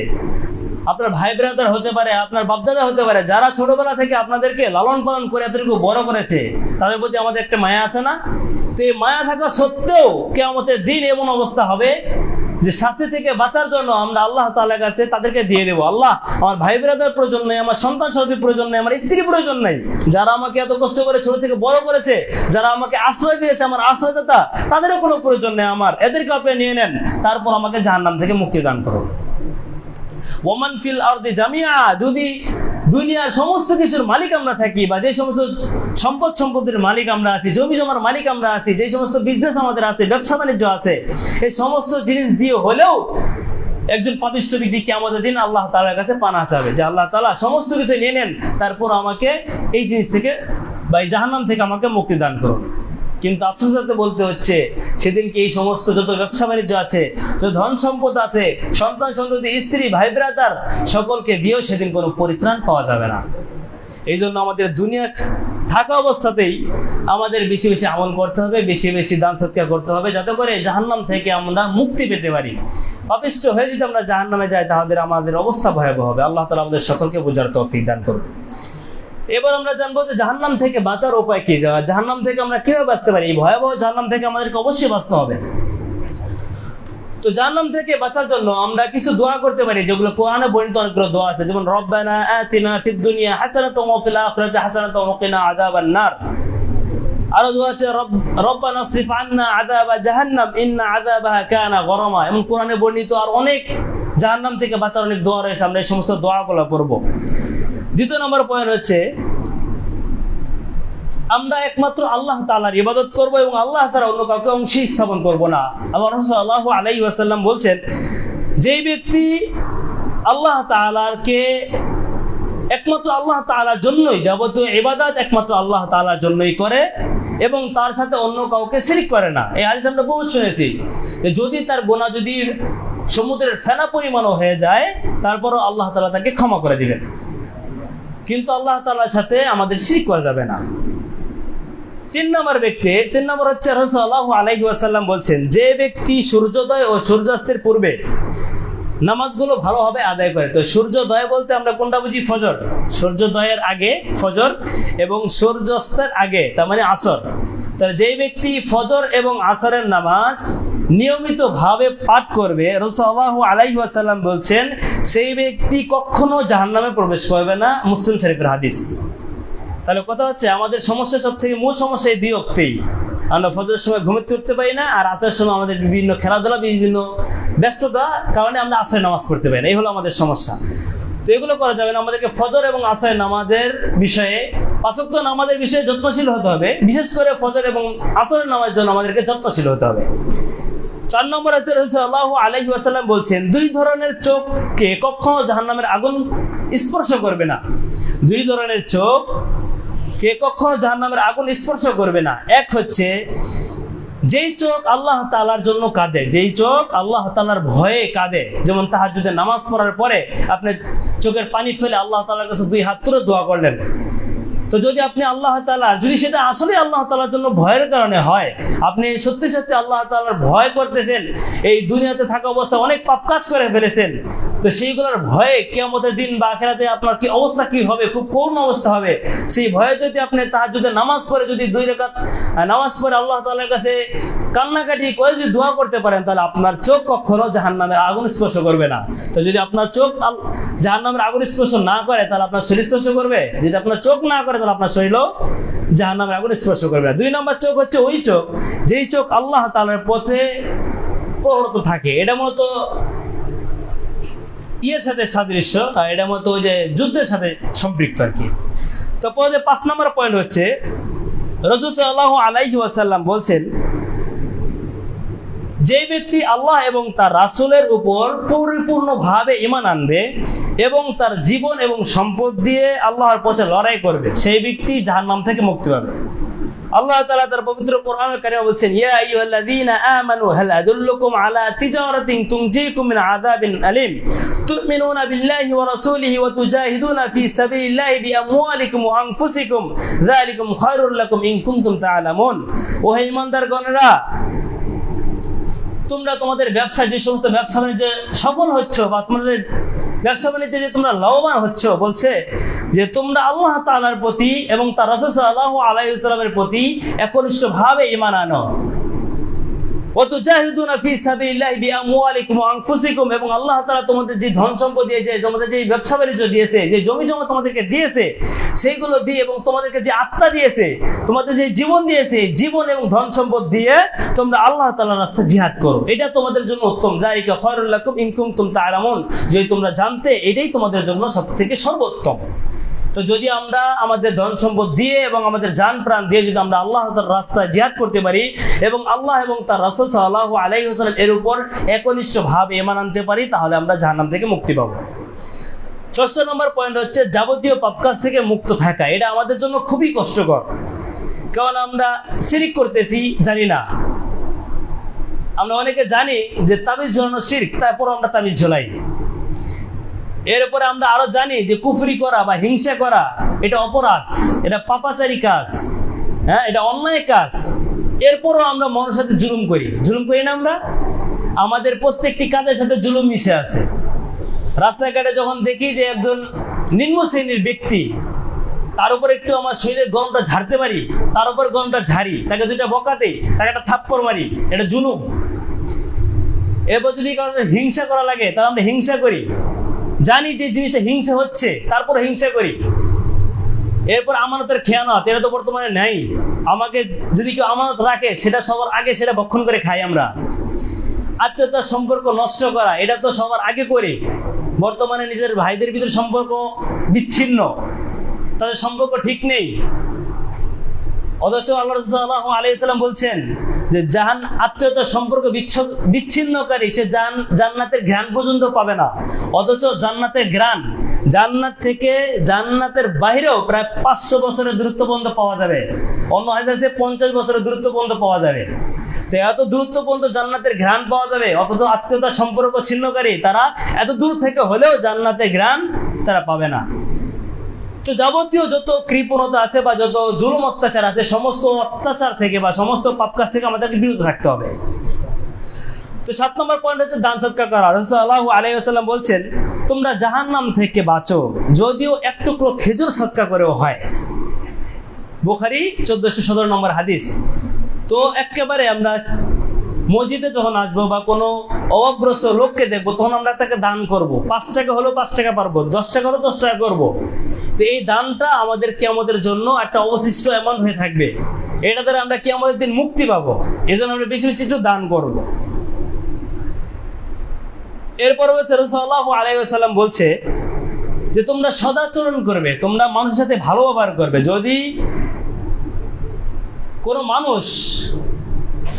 [SPEAKER 1] আপনার ভাই ব্রাদার হতে পারে, আপনার বাপদাদা হতে পারে, যারা ছোটবেলা থেকে আপনাদেরকে লালন পালন করে এতটুকু বড় করেছে, তাদের প্রতি আমাদের একটা মায়া আছে না? তো এই মায়া থাকা সত্ত্বেও কিয়ামতের দিন এমন অবস্থা হবে যে শাস্তি থেকে বাঁচার জন্য আমরা আল্লাহ তাআলার কাছে তাদেরকে দিয়ে দেবো, আল্লাহ, আমার ভাই ব্রাদার প্রয়োজন নেই, আমার সন্তান সন্ততির প্রয়োজন নেই, আমার স্ত্রী প্রয়োজন নেই, যারা আমাকে এত কষ্ট করে ছোট থেকে বড় করেছে, যারা আমাকে আশ্রয় দিয়েছে, আমার আশ্রয়দাতা, তাদেরও কোনো প্রয়োজন নেই আমার, এদেরকে আপনি নিয়ে নেন, তারপর আমাকে জাহান্নাম থেকে মুক্তি দান করুন। ওমান ফিল আরদি জামিআ, যদি দুনিয়ার সমস্ত কিছুর মালিক আমরা থাকি, বা যে সমস্ত সম্পদের মালিক আমরা আছি, জমি জমার মালিক আমরা আছি, যে সমস্ত বিজনেস আমাদের আছে, ব্যবসা বাণিজ্য আছে, এই সমস্ত জিনিস দিয়ে হলেও একজন পাপিষ্ঠ ব্যক্তি কিয়ামতের দিন আল্লাহ তাআলার কাছে পানাহ চাবে যে আল্লাহ তাআলা সমস্ত কিছু নিয়ে নেন, তারপর আমাকে এই জিনিস থেকে বা এই জাহান্নাম থেকে আমাকে মুক্তি দান করুন। কিন্তু আফসোসের সাথে বলতে হচ্ছে, সেদিনকে এই সমস্ত যত ব্যবসা বাণিজ্য আছে, যত ধন সম্পদ আছে, সন্তান সন্ততি, স্ত্রী, ভাই ব্রাদার, সকলকে দিয়েও সেদিন কোনো পরিত্রাণ পাওয়া যাবে না। এই জন্য আমাদের দুনিয়া থাকা অবস্থাতেই আমাদের বেশি বেশি আমল করতে হবে, বেশি বেশি দান সৎকার করতে হবে, যাতে করে জাহান্নাম থেকে আমরা মুক্তি পেতে পারি। পাপিষ্ঠ হয়ে যদি আমরা জাহান্নামে যাই, তাহলে আমাদের অবস্থা ভয়াবহ হবে। আল্লাহ তাআলা আমাদের সকলকে বোঝার তৌফিক দান করুন। এবার আমরা জানবো যে জাহান্নাম থেকে বাঁচার উপায় কি, জাহান্নাম থেকে আমরা কিভাবে বাঁচতে পারি। এই ভয়াবহ জাহান্নাম থেকে আমাদেরকে অবশ্যই বাঁচতে হবে। তো জাহান্নাম থেকে বাঁচার জন্য আমরা কিছু দোয়া করতে পারি, যেগুলো কোরআনে বর্ণিত অনেকগুলো দোয়া আছে, যেমন রব্বানা আতিনা ফিদ দুনিয়া হাসানাতাও ওয়া ফিল আখিরাতি হাসানাতাও ওয়া কিনা আযাবান নার। আরো দোয়া আছে রব্বানা আসরিফ আন্না আযাবা জাহান্নাম ইন্না আযাবাহা কানা গরামা। এবং কোরআনে বর্ণিত আর অনেক জাহান্নাম থেকে বাঁচার অনেক দোয়া রয়েছে, আমরা এই সমস্ত দোয়াগুলো পড়ব। দ্বিতীয় নম্বর পয়েন্ট হচ্ছে, আমরা একমাত্র আল্লাহ তাআলার ইবাদত করব এবং আল্লাহ ছাড়া অন্য কাউকে অংশী স্থাপন করব না। আল্লাহ রাসূল সাল্লাল্লাহু আলাইহি ওয়াসাল্লাম বলছেন, যেই ব্যক্তি আল্লাহ তাআলাকে একমাত্র আল্লাহ তাআলার জন্যই, যাবতীয় ইবাদত একমাত্র আল্লাহ তাআলার জন্যই করে এবং তার সাথে অন্য কাউকে শিরক করে না। এই হাদিস আমরা বহু শুনেছি যে যদি তার গুনাহ যদি সমুদ্রের ফেনা পরিমাণও হয়ে যায়, তারপরও আল্লাহ তাআলা তাকে ক্ষমা করে দিবেন, কিন্তু আল্লাহ তাআলার সাথে আমাদের শিরক করা যাবে না। তিন নম্বর হচ্ছে, রাসূল সাল্লাল্লাহু আলাইহি ওয়াসাল্লাম বলছেন, যে ব্যক্তি সূর্যোদয় ও সূর্যাস্তের পূর্বে নামাজগুলো ভালোভাবে আদায় করে। তো সূর্যোদয় বলতে আমরা কোনটা বুঝি? ফজর। সূর্যোদয়ের আগে ফজর এবং সূর্যাস্তের আগে তার মানে আসর। তাহলে যেই ব্যক্তি ফজর এবং আসরের নামাজ নিয়মিতভাবে পাঠ করবে, রাসূল সাল্লাল্লাহু আলাইহি ওয়াসাল্লাম বলছেন, সেই ব্যক্তি কখনো জাহান্নামে প্রবেশ করবে না। মুসলিম শরীফের হাদিস। তাহলে কথা হচ্ছে, আমাদের সমস্যা সব থেকে মূল সমস্যা এই দুই অক্তেই। আমরা ফজরের সময় ঘুমোতে উঠতে পারি না, আর আসরের সময় আমাদের বিভিন্ন খেলাধুলা, বিভিন্ন ব্যস্ততা কারণে আমরা আসরের নামাজ পড়তে পারি না। এই হলো আমাদের সমস্যা। তো এগুলো করা যাবে না। আমাদেরকে ফজর এবং আসরের নামাজের বিষয়ে, পাঁচ ওয়াক্ত নামাজের বিষয়ে যত্নশীল হতে হবে। বিশেষ করে ফজর এবং আসরের নামাজের জন্য আমাদেরকে যত্নশীল হতে হবে। 4 নম্বর আছে, রাসূল সাল্লাল্লাহু আলাইহি ওয়াসাল্লাম বলছেন, দুই ধরনের চোখকে কখনো জাহান্নামের আগুন স্পর্শ করবে না। দুই ধরনের চোখ কে কখনো জাহান্নামের আগুন স্পর্শ করবে না। এক হচ্ছে যেই চোখ আল্লাহ তাআলার জন্য কাঁদে, যেই চোখ আল্লাহ তাআলার ভয়ে কাঁদে। যেমন তাহাজ্জুদে নামাজ পড়ার পরে আপনি চোখের পানি ফেলে আল্লাহ তাআলার কাছে দুই হাত তুলে দোয়া করলেন, তো যদি আপনি আল্লাহ তাআলা, যদি সেটা আসলে আল্লাহ তাআলার জন্য ভয়ের কারণে হয়, আপনি সত্যি সত্যি আল্লাহ তাআলার ভয় করতেছেন, এই দুনিয়াতে থাকা অবস্থা অনেক পাপ কাজ করে ফেলেছেন, তো তো সেইগুলোর ভয়ে কিয়ামতের দিন বা আখিরাতে আপনার কি অবস্থা কি হবে, খুব করুণ অবস্থা হবে। সেই ভয়ে যদি আপনি তাহাজ্জুদের নামাজ পড়ে যদি 2 রাকাত নামাজ পড়ে আল্লাহ তাআলার কাছে কান্নাকাটি করে যদি দোয়া করতে পারেন, তাহলে আপনার চোখ কখনো জাহান্নামের আগুন স্পর্শ করবে না। তো যদি আপনার চোখ জাহান্নামের আগুন স্পর্শ না করে, তাহলে আপনার শরীর স্পর্শ করবে। যদি আপনার চোখ না করে, তাহলে আপনার শরীরও জাহান্নামের আগুন স্পর্শ করবে না। 2 নম্বর চোখ হচ্ছে ওই চোখ যেই চোখ আল্লাহ তাআলার পথে প্রবর্তন থাকে। এটা মূলত ইয়ের সাথে সাদৃশ্য, এটা মতো ওই যে যুদ্ধের সাথে সম্পৃক্ত আর কি। তো 5 নম্বর পয়েন্ট হচ্ছে রাসূল সাল্লাল্লাহু আলাইহি ওয়াসাল্লাম বলছেন, যে ব্যক্তি আল্লাহ এবং তার রাসূলের উপর পরিপূর্ণভাবে ঈমান আনবে এবং তার জীবন এবং সম্পদ দিয়ে আল্লাহর পথে লড়াই করবে, সেই ব্যক্তি জাহান্নাম থেকে মুক্তি পাবে। আল্লাহ তাআলা তার পবিত্র কোরআনুল কারীমে বলছেন, ইয়া আইয়ুহাল্লাযীনা আমানু হাল আদুল্লুকুম আলা তিজারাতিন তুনজিকুম মিন আযাবিন আলীম তু'মিনুনা বিল্লাহি ওয়া রাসূলিহি ওয়া তুজাহিদুনা ফি সাবিলিল্লাহি বিআমওয়ালিকুম ওয়া আনফুসিকুম যালিকুম খায়রুল লাকুম ইন কুনতুম তা'লামুন। ও হে ঈমানদারগণেরা, তোমরা তোমাদের ব্যবসায় যে সমস্ত ব্যবসা বাণিজ্যে সফল হচ্ছ বা তোমাদের ব্যবসা বাণিজ্যে যে তোমরা লাভবান হচ্ছ, বলছে যে তোমরা আল্লাহ তাআলার প্রতি এবং তার রাসূল সাল্লাল্লাহু আলাইহি ওয়াসাল্লামের প্রতি একনিষ্ঠভাবে ঈমান আনো। ওয়া তুজাহিদুনা ফি সাবিলিল্লাহি বিআমওয়ালিকুম ওয়া আনফুসিকুম, এবং আল্লাহ তাআলা তোমাদের যে ধন সম্পদ দিয়েছে, তোমাদের যে ব্যবসা বাণিজ্য দিয়েছে, যে জমি জমা তোমাদেরকে দিয়েছে, সেইগুলো দিয়ে এবং তোমাদেরকে যে আত্মা দিয়েছে, তোমাদের যে জীবন দিয়েছে, জীবন এবং ধন সম্পদ দিয়ে তোমরা আল্লাহ তাআলার রাস্তায় জিহাদ করো। এটা তোমাদের জন্য উত্তম। যালিকা খায়রুল লাকুম ইন কুনতুম তা'লামুন, যদি তোমরা জানতে, এটাই তোমাদের জন্য সবথেকে সর্বোত্তম। তো যদি আমরা আমাদের ধন সম্পদ দিয়ে এবং আমাদের জান প্রাণ দিয়ে যদি আমরা আল্লাহ তাআলার রাস্তায় জিহাদ করতে পারি এবং আল্লাহ এবং তার রাসূল সাল্লাল্লাহু আলাইহি ওয়াসাল্লাম এর উপর একনিষ্ঠভাবে ঈমান আনতে পারি, তাহলে আমরা জাহান্নাম থেকে মুক্তি পাবো। 6 নম্বর পয়েন্ট হচ্ছে যাবতীয় পাপ কাজ থেকে মুক্ত থাকা। এটা আমাদের জন্য খুবই কষ্টকর, কারণ আমরা শিরক করতেছি জানি না। আমরা অনেকে জানি যে তাবিজ ঝোলানো শিরক, তারপর আমরা তাবিজ ঝোলাই। এরপরে আমরা আরো জানি যে কুফরি করা বা হিংসা করা এটা অপরাধ, এটা পাপাচারী কাজ, হ্যাঁ, এটা অন্যায় কাজ। এরপরও আমরা মানুষের সাথে জুলুম করি না? আমরা আমাদের প্রত্যেকটি কাজের সাথে জুলুম মিশে আছে। রাস্তাঘাটে যখন দেখি যে একজন নিম্ন শ্রেণীর ব্যক্তি, তার উপর একটু আমার শরীরের গরমটা ঝাড়তে পারি, তার উপর গরমটা ঝাড়ি, তাকে 2টা বকাতে, তাকে একটা থাপ্পড় মারি, এটা জুলুম। এরপর যদি কারণে হিংসা করা লাগে, তাহলে আমরা হিংসা করি, জানি যে জিনিসটা হিংসা হচ্ছে, তারপর হিংসা করি। এরপর আমানতের খেয়ানত, এটা তো বর্তমানে নাই। আমাকে যদি কেউ আমানত রাখে, সেটা সবার আগে সেটা ভক্ষণ করে খাই আমরা। আত্মীয়তার সম্পর্ক নষ্ট করা, এটা তো সবার আগে করি। বর্তমানে নিজের ভাইদের ভিতরে সম্পর্ক বিচ্ছিন্ন, তাদের সম্পর্ক ঠিক নেই। অথচ আল্লাহ রাসূল সাল্লাল্লাহু আলাইহি ওয়াসাল্লাম বলছেন যে আত্মীয়তার সম্পর্ক বিচ্ছিন্নকারী সে জান্নাতের ঘ্রাণ পর্যন্ত পাবে না। অথচ জান্নাতের ঘ্রাণ, জান্নাত থেকে জান্নাতের বাইরেও প্রায় 500 বছরের দূরত্ব পর্যন্ত পাওয়া যাবে। অন্য হাদিসে 50 বছরের দূরত্ব পর্যন্ত পাওয়া যাবে। তো এত দূরত্ব পর্যন্ত জান্নাতের ঘ্রাণ পাওয়া যাবে, অথচ আত্মীয়তার সম্পর্ক ছিন্নকারী তারা এত দূর থেকে হলেও জান্নাতের ঘ্রাণ তারা পাবে না। তো যাবতীয় যত কৃপণতা আছে বা যত জুলুম অত্যাচার আছে, সমস্ত অত্যাচার থেকে বা সমস্ত পাপ কাজ থেকে আমাদেরকে বিরত থাকতে হবে। তো 7 নম্বর পয়েন্ট হচ্ছে দান সদকা করা। রাসূল সাল্লাল্লাহু আলাইহি ওয়াসাল্লাম বলছেন, তোমরা জাহান্নাম থেকে বাঁচো যদিও এক টুকরো খেজুর সদকা করেও হয়। বুখারী 1417 নম্বর হাদিস। তো একেবারে আমরা মসজিদে যখন আসবো বা কোনো অভাবগ্রস্ত লোককে দেখবো, তখন আমরা তাকে দান করব। 5 টাকা হলো 5 টাকা পারবো, 10 টাকা হলো 10 টাকা করবো। তো এই দানটা আমাদের কিয়ামতের জন্য একটা অবশিষ্ট অ্যামাউন্ট হয়ে থাকবে। এটা দ্বারা আমরা কিয়ামতের দিন মুক্তি পাবো। এই জন্য আমরা বেশি বেশি একটু দান করবো। এরপর রাসূল সাল্লাল্লাহু আলাইহি ওয়াসাল্লাম বলছে যে তোমরা সদাচরণ করবে, তোমরা মানুষের সাথে ভালো ব্যবহার করবে। যদি কোনো মানুষ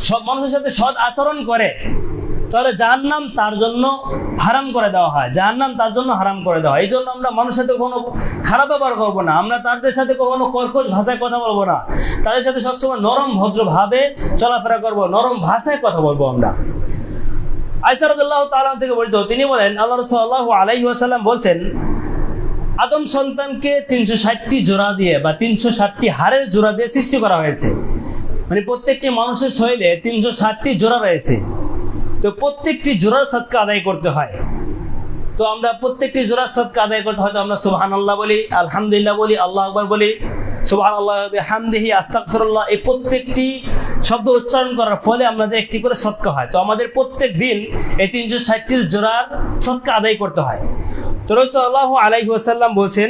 [SPEAKER 1] সব মানুষের সাথে সৎ আচরণ করে, তাহলে জাহান্নাম তার জন্য হারাম করে দেওয়া হয়, জাহান্নাম তার জন্য হারাম করে দেওয়া হয়। এই জন্য আমরা মানুষের সাথে কখনো খারাপ ব্যবহার করবো না, আমরা তাদের সাথে কখনো কর্কশ ভাষায় কথা বলবো না, তাদের সাথে সবসময় নরম ভদ্রভাবে চলাফেরা করবো, নরম ভাষায় কথা বলবো আমরা। আয়েশা রাদিয়াল্লাহু তাআলা থেকে বর্ণিত, তিনি বলেন আল্লাহ রাসূল সাল্লাল্লাহু আলাইহি ওয়াসাল্লাম বলছেন, আদম সন্তানকে 360টি জোড়া দিয়ে বা 360টি হাড়ের জোড়া দিয়ে সৃষ্টি করা হয়েছে। মানে প্রত্যেকটি মানুষের শরীরে 360টি জোড়া রয়েছে। তো প্রত্যেকটি জোড়ার সদকা আদায় করতে হয়। তো আমরা প্রত্যেকটি জোড়া সদকা আদায় করতে হয়তো আমরা সুবহানাল্লাহ বলি, আলহামদুলিল্লাহ বলি, আল্লাহু আকবার বলি, সুবহানাল্লাহ বিহামদিহি, আস্তাগফিরুল্লাহ, এই প্রত্যেকটি শব্দ উচ্চারণ করার ফলে আমাদের একটি করে সদকা হয়। তো আমাদের প্রত্যেক দিন এই 360টি জোড়ার সদকা আদায় করতে হয়। তো রাসূল সাল্লাল্লাহু আলাইহি ওয়াসাল্লাম বলছেন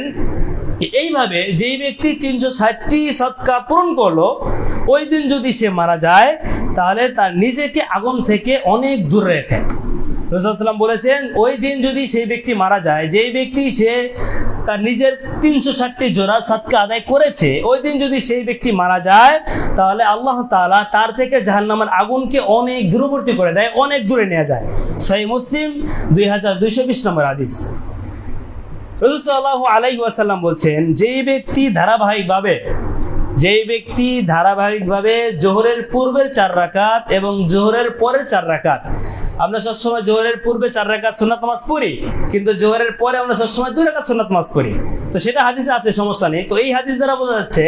[SPEAKER 1] এইভাবে যেই ব্যক্তি 360টি সদকা পূরণ করলো, ওই দিন যদি সে মারা যায় তাহলে তার নিজেকে আগুন থেকে অনেক দূরে রাখে। রাসূল সাল্লাল্লাহু আলাইহি ওয়াসাল্লাম বলেছেন ওই দিন যদি সেই ব্যক্তি মারা যায়, যেই ব্যক্তি সে তার নিজের 360টি জোড়া সদকা আদায় করেছে, ওই দিন যদি সেই ব্যক্তি মারা যায় তাহলে আল্লাহ তাআলা তার থেকে জাহান্নামের আগুনকে অনেক দূরবর্তী করে দেয়, অনেক দূরে নিয়ে যায়। সহিহ মুসলিম 2220 নম্বর হাদিস। রাসূল সাল্লাল্লাহু আলাইহি ওয়াসাল্লাম বলছেন যেই ব্যক্তি ধারাবাহিকভাবে জোহরের পূর্বের 4 রাকাত এবং জোহরের পরের 4 রাকাত, আমরা সবসময় জোহরের পূর্বে 4 রাকাত সুন্নাত নামাজ পড়ি, কিন্তু জোহরের পরে আমরা সবসময় 2 রাকাত সুন্নাত নামাজ পড়ি। তো সেটা হাদিসে আছে, সমস্যা নেই। তো এই হাদিস দ্বারা বোঝা যাচ্ছে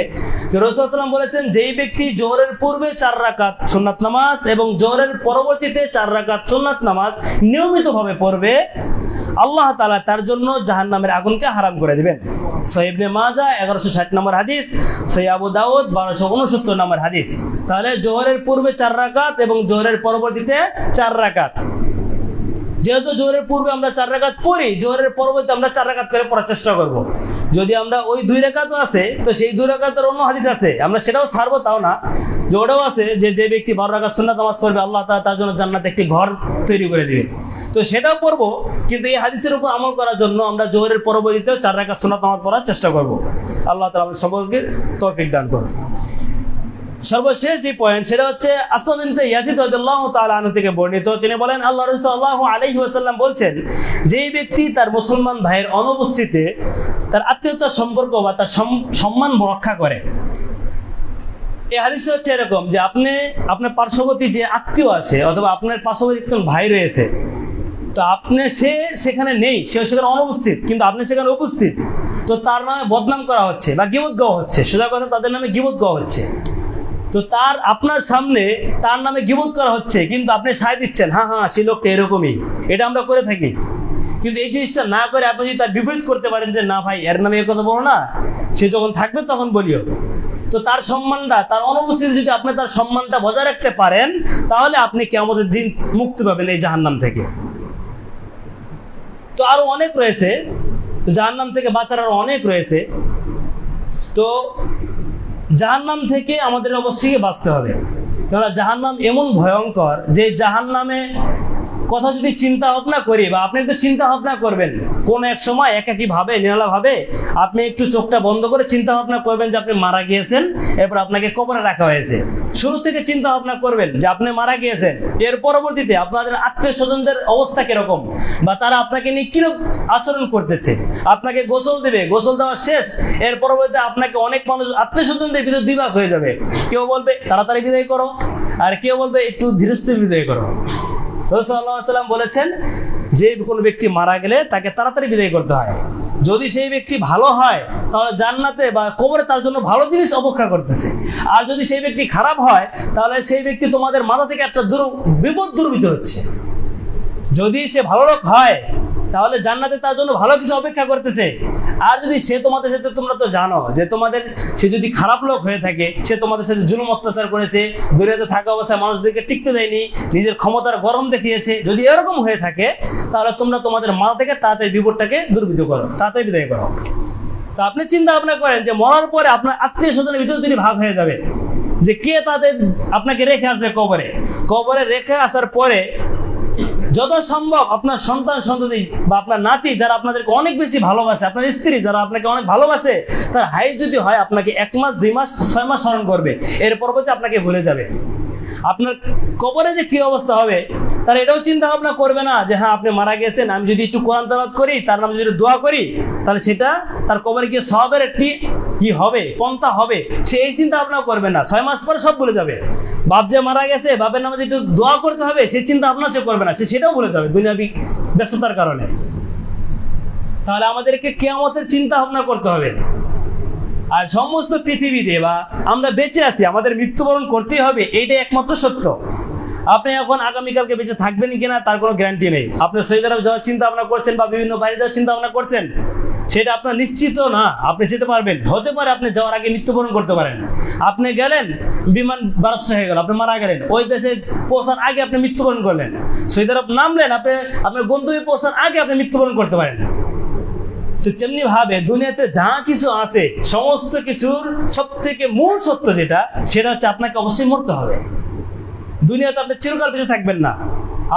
[SPEAKER 1] যে রাসূল সাল্লাল্লাহু আলাইহি ওয়াসাল্লাম বলেছেন যেই ব্যক্তি জোহরের পূর্বে 4 রাকাত সুন্নাত নামাজ এবং জোহরের পরবর্তীতে 4 রাকাত সুন্নাত নামাজ নিয়মিতভাবে পড়বে, আল্লাহ তাআলা তার জন্য জাহান্নামের আগুনকে হারাম করে দিবেন। সহিহ ইবনে মাজাহ 1160 নম্বর হাদিস, সহিহ আবু দাউদ 1269 নম্বর হাদিস। তাহলে জোহরের পূর্বে 4 রাকাত এবং জোহরের পরবর্তীতে 4 রাকাত, যেহেতু জোহরের পূর্বে আমরা 4 রাকাত পড়ি, জোহরের পরবর্তীতে আমরা 4 রাকাত করে পড়ার চেষ্টা করব। যদি আমরা ওই 2 রাকাতও আছে তো সেই 2 রাকাতের অন্য হাদিস আছে, আমরা সেটাও ছাড়বো তাও না, যে ওটাও আছে যে ব্যক্তি 12 রাকাত সুন্নাত নামাজ পড়বে আল্লাহ তাআলা তার জন্য জান্নাতে একটি ঘর তৈরি করে দিবেন। তো সেটাও পড়বো, কিন্তু এই হাদিসের উপর আমল করার জন্য আমরা জোহরের পরবর্তীতেও 4 রাকাত সুন্নাত নামাজ পড়ার চেষ্টা করব। আল্লাহ তাআলা আমাদের সকলকে তৌফিক দান করুন। সর্বশেষ যে পয়েন্ট সেটা হচ্ছে আসমা বিনতে ইয়াজিদ রাদিয়াল্লাহু তাআলা আনহা থেকে বর্ণিত, তিনি বলেন আল্লাহ রাসূল সাল্লাল্লাহু আলাইহি ওয়াসাল্লাম বলছেন যেই ব্যক্তি তার মুসলমান ভাইয়ের অনুপস্থিতিতে তার আত্মীয়তার সম্পর্ক বা তার সম্মান রক্ষা করে। এই হাদিসটা হচ্ছে এরকম যে আপনার পার্শ্ববর্তী যে আত্মীয় আছে অথবা আপনার পার্শ্ববর্তী একজন ভাই রয়েছে, তো সে সেখানে নেই, সে সেখানে অনুপস্থিত, কিন্তু আপনি সেখানে উপস্থিত, তো তার নামে বদনাম করা হচ্ছে বা গীবত গাওয়া হচ্ছে, সোজা কথা তাদের নামে গীবত গাওয়া হচ্ছে। তো আপনার সামনে তার নামে গীবত করা হচ্ছে, কিন্তু আপনি সায় দিচ্ছেন, হ্যাঁ সে লোকটা এরকমই, এটা আমরা করে থাকি। কিন্তু এই জিনিসটা না করে আপনি যদি তার বিপরীত করতে পারেন যে না ভাই এর নামে এ কথা বলো না, সে যখন থাকবে তখন বলিও, তো তার সম্মানটা, তার অনুপস্থিতি যদি আপনি তার সম্মানটা বজায় রাখতে পারেন তাহলে আপনি কিয়ামতের দিন মুক্তি পাবেন এই জাহান্নাম থেকে। তো আরো অনেক রয়েছে, তো জাহান্নাম থেকে বাঁচার আরো অনেক রয়েছে। তো জাহান্নাম থেকে আমাদের অবশ্যই বাঁচতে হবে, কারণ জাহান্নাম এমন ভয়ঙ্কর যে জাহান্নামে কথা যদি চিন্তা ভাবনা করি, বা আপনি একটু চিন্তা ভাবনা করবেন কোন এক সময় একাকী ভাবে নিরালা ভাবে আপনি একটু চোখটা বন্ধ করে চিন্তা ভাবনা করবেন যে আপনি মারা গিয়েছেন, এরপর আপনাকে কবরে রাখা হয়েছে। শুরু থেকে চিন্তা ভাবনা করবেন যে আপনি মারা গিয়েছেন, এর পরবর্তীতে আপনাদের আত্মীয় স্বজনদের অবস্থা কিরকম, বা তারা আপনাকে নিয়ে কিরকম আচরণ করতেছে। আপনাকে গোসল দেবে, গোসল দেওয়া শেষ, এর পরবর্তীতে আপনাকে অনেক মানুষ আত্মীয় স্বজনদের ভিতরে 2 ভাগ হয়ে যাবে, কেউ বলবে তাড়াতাড়ি বিদায় করো, আর কেউ বলবে একটু ধীরে স্থির বিদায় করো। রাসূল সাল্লাল্লাহু আলাইহি ওয়াসাল্লাম বলেছেন যে কোনো ব্যক্তি মারা গেলে তাকে তাড়াতাড়ি বিদায় করতে হয়। যদি সেই ব্যক্তি ভালো হয় তাহলে জান্নাতে বা কবরে তার জন্য ভালো জিনিস অপেক্ষা করতেছে, আর যদি সেই ব্যক্তি খারাপ হয় তাহলে সেই ব্যক্তি তোমাদের মাথা থেকে একটা বিপদ দুর্বিত হচ্ছে। যদি সে ভালো লোক হয় তাহলে জান্নাতে তার জন্য ভালো কিছু অপেক্ষা করতেছে, আর যদি সে তোমাদের সাথে, তোমরা তো জানো যে সে যদি খারাপ লোক হয়ে থাকে, সে তোমাদের সাথে জুলুম অত্যাচার করেছে, দুনিয়াতে থাকা অবস্থায় মানুষদেরকে টিকতে দেয়নি, নিজের ক্ষমতার গরম দেখিয়েছে, যদি এরকম হয়ে থাকে তাহলে তোমরা তোমাদের মাথা থেকে তাড়াতাড়ি বিপদটাকে দুর্বৃত্ত করো, তাড়াতাড়ি বিদায় করো। তো আপনি চিন্তা ভাবনা করেন যে মরার পরে আপনার আত্মীয় স্বজনের ভিতরে তিনি ভাগ হয়ে যাবে, যে কে আপনাকে রেখে আসবে কবরে রেখে আসার পরে যত সম্ভব আপনার সন্তান সন্ততি বা আপনার নাতি যারা আপনাদেরকে অনেক বেশি ভালোবাসে, আপনার স্ত্রী যারা আপনাকে অনেক ভালোবাসে, তার হাইট যদি হয় আপনাকে 1 মাস 2 মাস 6 মাস স্মরণ করবে, এর পরবর্তী আপনাকে ভুলে যাবে। আপনার কবরে যে কি অবস্থা হবে তার এটাও চিন্তা ভাবনা করবে না যে হ্যাঁ আপনি মারা গেছেন, আমি যদি একটু কোরআন তেলাওয়াত করি, তার নামে যদি দোয়া করি তাহলে সেটা তার কবরে গিয়ে সওয়াবের একটি কি হবে, পন্থা হবে, সে এই চিন্তা ভাবনাও করবে না। 6 মাস পরে সব ভুলে যাবে। বাপ যে মারা গেছে, বাপের নামে যে একটু দোয়া করতে হবে, সেই চিন্তা ভাবনা সে করবে না, সে সেটাও ভুলে যাবে দুনিয়াবি ব্যস্ততার কারণে। তাহলে আমাদেরকে কিয়ামতের চিন্তা ভাবনা করতে হবে। আর সমস্ত পৃথিবীতে বা আমরা বেঁচে আছি, আমাদের মৃত্যুবরণ করতেই হবে, এইটাই একমাত্র সত্য। আপনি এখন আগামীকালকে বেঁচে থাকবেন কিনা তার কোনো গ্যারান্টি নেই। আপনি সৌদি আরব যাওয়ার চিন্তা ভাবনা করছেন বা বিভিন্ন বাইরে যাওয়ার চিন্তা ভাবনা করছেন, সেটা আপনার নিশ্চিত না আপনি যেতে পারবেন। হতে পারে আপনি যাওয়ার আগে মৃত্যুবরণ করতে পারেন। আপনি গেলেন, বিমান বারস্ট হয়ে গেল, আপনি মারা গেলেন, ওই দেশে পৌঁছার আগে আপনি মৃত্যুবরণ করলেন। সৌদি আরব নামলেন, আপনার গন্তব্যে পৌঁছার আগে আপনি মৃত্যুবরণ করতে পারেন। তো তেমনি ভাবে দুনিয়াতে যা কিছু আছে সমস্ত কিছুর সব থেকে মূল সত্য যেটা, সেটা হচ্ছে আপনাকে অবশ্যই মরতে হবে। দুনিয়াতে আপনি চিরকাল বেঁচে থাকবেন না।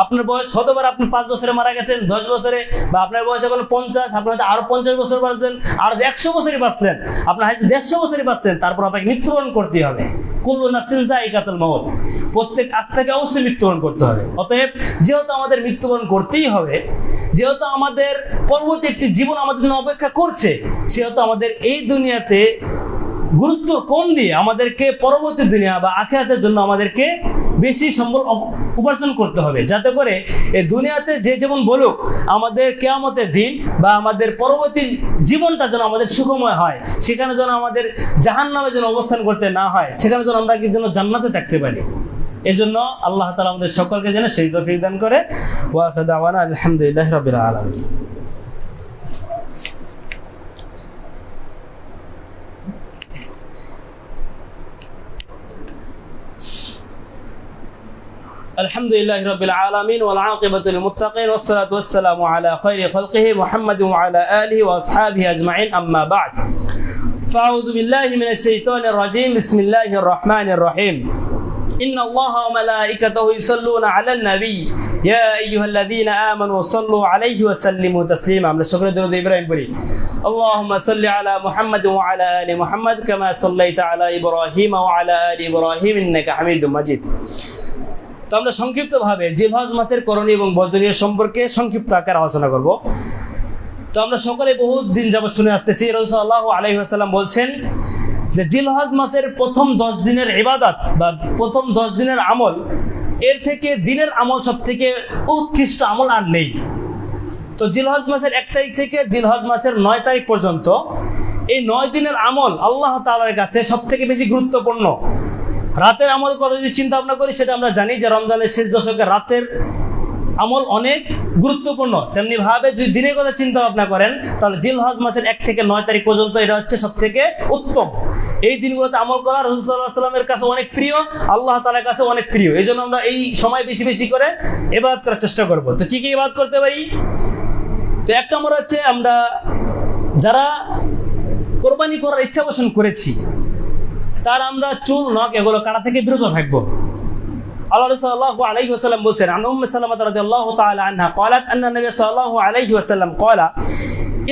[SPEAKER 1] আপনার বয়স হতে পারে আপনি 5 বছরে মারা গেছেন, 10 বছরে, বা আপনার বয়স এখন 50, আপনি হয়তো আরো 50 বছর বাঁচলেন, আর 100 বছরই বাঁচলেন, আপনার হয়তো 150 বছরই বাঁচলেন, তারপর আপনাকে মৃত্যুবরণ করতে হবে। কুল্লু নাফসিন যায়িকাতুল মাউত, প্রত্যেক আত্মাকে অবশ্যই মৃত্যুবরণ করতে হবে। অতএব যেহেতু আমাদের মৃত্যুবরণ করতেই হবে, যেহেতু আমাদের পরবর্তী একটি জীবন আমাদের জন্য অপেক্ষা করছে, সেহেতু আমাদের এই দুনিয়াতে গুরুত্ব কম দিয়ে আমাদেরকে পরবর্তী দুনিয়া বা আখিরাতের জন্য আমাদেরকে বেশি সম্বল উপার্জন করতে হবে, যাতে করে এই দুনিয়াতে যে যেমন বলুক, আমাদের কিয়ামতের দিন বা আমাদের পরবর্তী জীবনটা যেন আমাদের সুখময় হয়, সেখানে যেন আমাদের জাহান্নামে যেন অবস্থান করতে না হয়, সেখানে যেন আমরা যেন জান্নাতে থাকতে পারি। এজন্য আল্লাহ তাআলা আমাদের সকলকে যেন সেই তৌফিক দান করে। ওয়া আখিরু দাওয়ানা আলহামদুলিল্লাহি রাব্বিল আলামিন। الحمد لله رب العالمين والعاقبة للمتقين والصلاة والسلام على خير خلقه محمد وعلى آله وأصحابه أجمعين أما بعد فأعوذ بالله من الشيطان الرجيم بسم الله الرحمن الرحيم إن الله وملائكته يصلون على النبي يا أيها الذين آمنوا صلوا عليه وسلموا تسليما من شكر درود إبراهيم بري اللهم صل على محمد وعلى آل محمد كما صليت على إبراهيم وعلى آل إبراهيم إنك حميد مجيد। তো আমরা সংক্ষিপ্তভাবে জিলহজ মাসের করণীয় এবং বর্জনীয় সম্পর্কে সংক্ষিপ্ত আকারে আলোচনা করব। তো আমরা সকলে বহুত দিন যাবত শুনে আসতেছি, রাসূল সাল্লাল্লাহু আলাইহি ওয়াসাল্লাম বলছেন যে জিলহজ মাসের প্রথম 10 দিনের ইবাদত বা প্রথম 10 দিনের আমল, এর থেকে দিনের আমল সব থেকে উৎকৃষ্ট আমল আর নেই। তো জিলহজ মাসের 1 তারিখ থেকে জিলহজ মাসের 9 তারিখ পর্যন্ত এই 9 দিনের আমল আল্লাহ তাআলার কাছে সব থেকে বেশি গুরুত্বপূর্ণ। রাতের আমল কথা যদি চিন্তা ভাবনা করি, সেটা আমরা জানি যে রমজানের শেষ দশকে রাতের আমল অনেক গুরুত্বপূর্ণ। তেমনি ভাবে যদি দিনের কথা চিন্তা ভাবনা করেন, তাহলে জিলহজ মাসের 1 থেকে 9 তারিখ পর্যন্ত এটা হচ্ছে সব থেকে উত্তম। এই দিনগুলোতে আমল করা রাসূল সাল্লাল্লাহু আলাইহি ওয়াসাল্লামের কাছে অনেক প্রিয়, আল্লাহ তাআলার কাছে অনেক প্রিয়। এই জন্য আমরা এই সময় বেশি বেশি করে ইবাদত করার চেষ্টা করব। তো কি কি ইবাদত করতে পারি? তো এক নম্বর হচ্ছে, আমরা যারা কোরবানি করার ইচ্ছা পোষণ করেছি, তার আমরা চুল নখ এগুলো কাটা থেকে বিরত থাকবো। আল্লাহ রাসূল সাল্লাল্লাহু আলাইহি ওয়াসাল্লাম বলছেন, আন উম্মে সালামা রাদিয়াল্লাহু তাআলা আনহা قالت ان النبي صلى الله عليه وسلم قال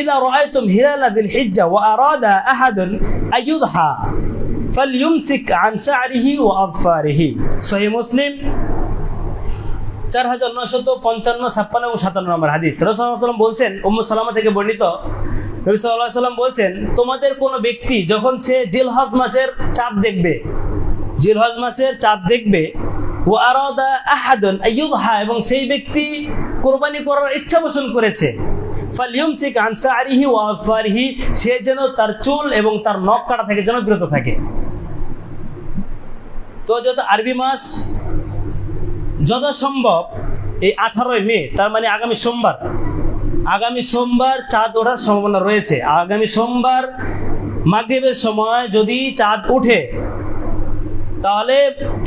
[SPEAKER 1] اذا رايتم هلال ذي الحجه واراد احد ان يضحى فليمسك عن شعره واظفاره। সহিহ মুসলিম 4955, 56 এবং 57 নম্বর হাদিস। রাসূল সাল্লাল্লাহু আলাইহি ওয়াসাল্লাম বলছেন, উম্মে সালামা থেকে বর্ণিত, নবী সাল্লাল্লাহু আলাইহি ওয়াসাল্লাম বলছেন, তোমাদের কোনো ব্যক্তি যখন সে জিলহজ মাসের চাঁদ দেখবে, জিলহজ মাসের চাঁদ দেখবে, ওয়া আরাদা আহাদুন আইয়ুযহা, এবং সেই ব্যক্তি কুরবানি করার ইচ্ছা পোষণ করেছে, ফালইউমসিক আন শা'রিহি ওয়া আযফারিহি, সে যেন তার চুল এবং তার নখ কাটা থেকে যেন বিরত থাকে। তো যত আরবি মাস যথাসম্ভব এই 18 মে, তার মানে আগামী সোমবার চাঁদ ওঠার সম্ভাবনা রয়েছে। আগামী সোমবার মাগরিবের সময় যদি চাঁদ উঠে, তাহলে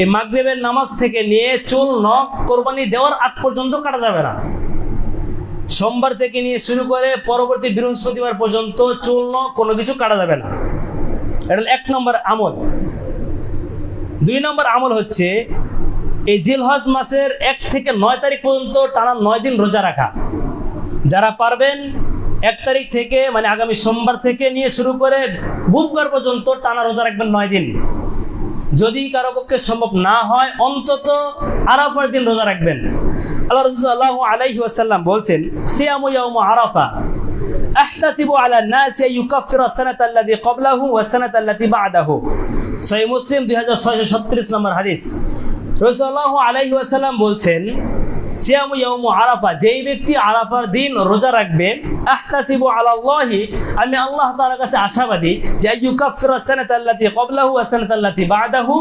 [SPEAKER 1] এই মাগরিবের নামাজ থেকে নিয়ে চুল নখ কোরবানি দেওয়ার আগ পর্যন্ত কাটা যাবে না। সোমবার থেকে নিয়ে শুরু করে পরবর্তী বৃহস্পতিবার পর্যন্ত চুল নখ কোনো কিছু কাটা যাবে না। এটা 1 নম্বর আমল। 2 নম্বর আমল হচ্ছে এই জিলহজ মাসের 1 থেকে 9 তারিখ পর্যন্ত টানা 9 দিন রোজা রাখা। যারা পারবেন 1 তারিখ থেকে, মানে আগামী সোমবার থেকে নিয়ে শুরু করে বুধবার পর্যন্ত টানা রোজা রাখবেন 9 দিন। যদি কারো পক্ষে সম্ভব না হয়, অন্তত আরাফার দিন রোজা রাখবেন। আল্লাহ রাসূল সাল্লাল্লাহু আলাইহি ওয়াসাল্লাম বলছেন, সিয়ামু ইয়াউম আরাফা আহতাসিবু আলা নাসি ইউকাফিরু সানাতা আল্লাতী ক্বাবলাহু ওয়া সানাতা আল্লাতী বা'দাহু। সহিহ মুসলিম 2636 নম্বর হাদিস। রাসূলুল্লাহ আলাইহি ওয়াসাল্লাম বলছেন, সিয়ামু ইয়াউমু আরাফা, যেই ব্যক্তি আরাফার দিন রোজা রাখবে, আহতাসিবু আলাল্লাহি, আমি আল্লাহ তাআলার কাছে আশাবাদী যে ইউকাফিরু সানাতা আল্লাতী ক্বাবলাহু ওয়া সানাতা আল্লাতী বা'দাহু,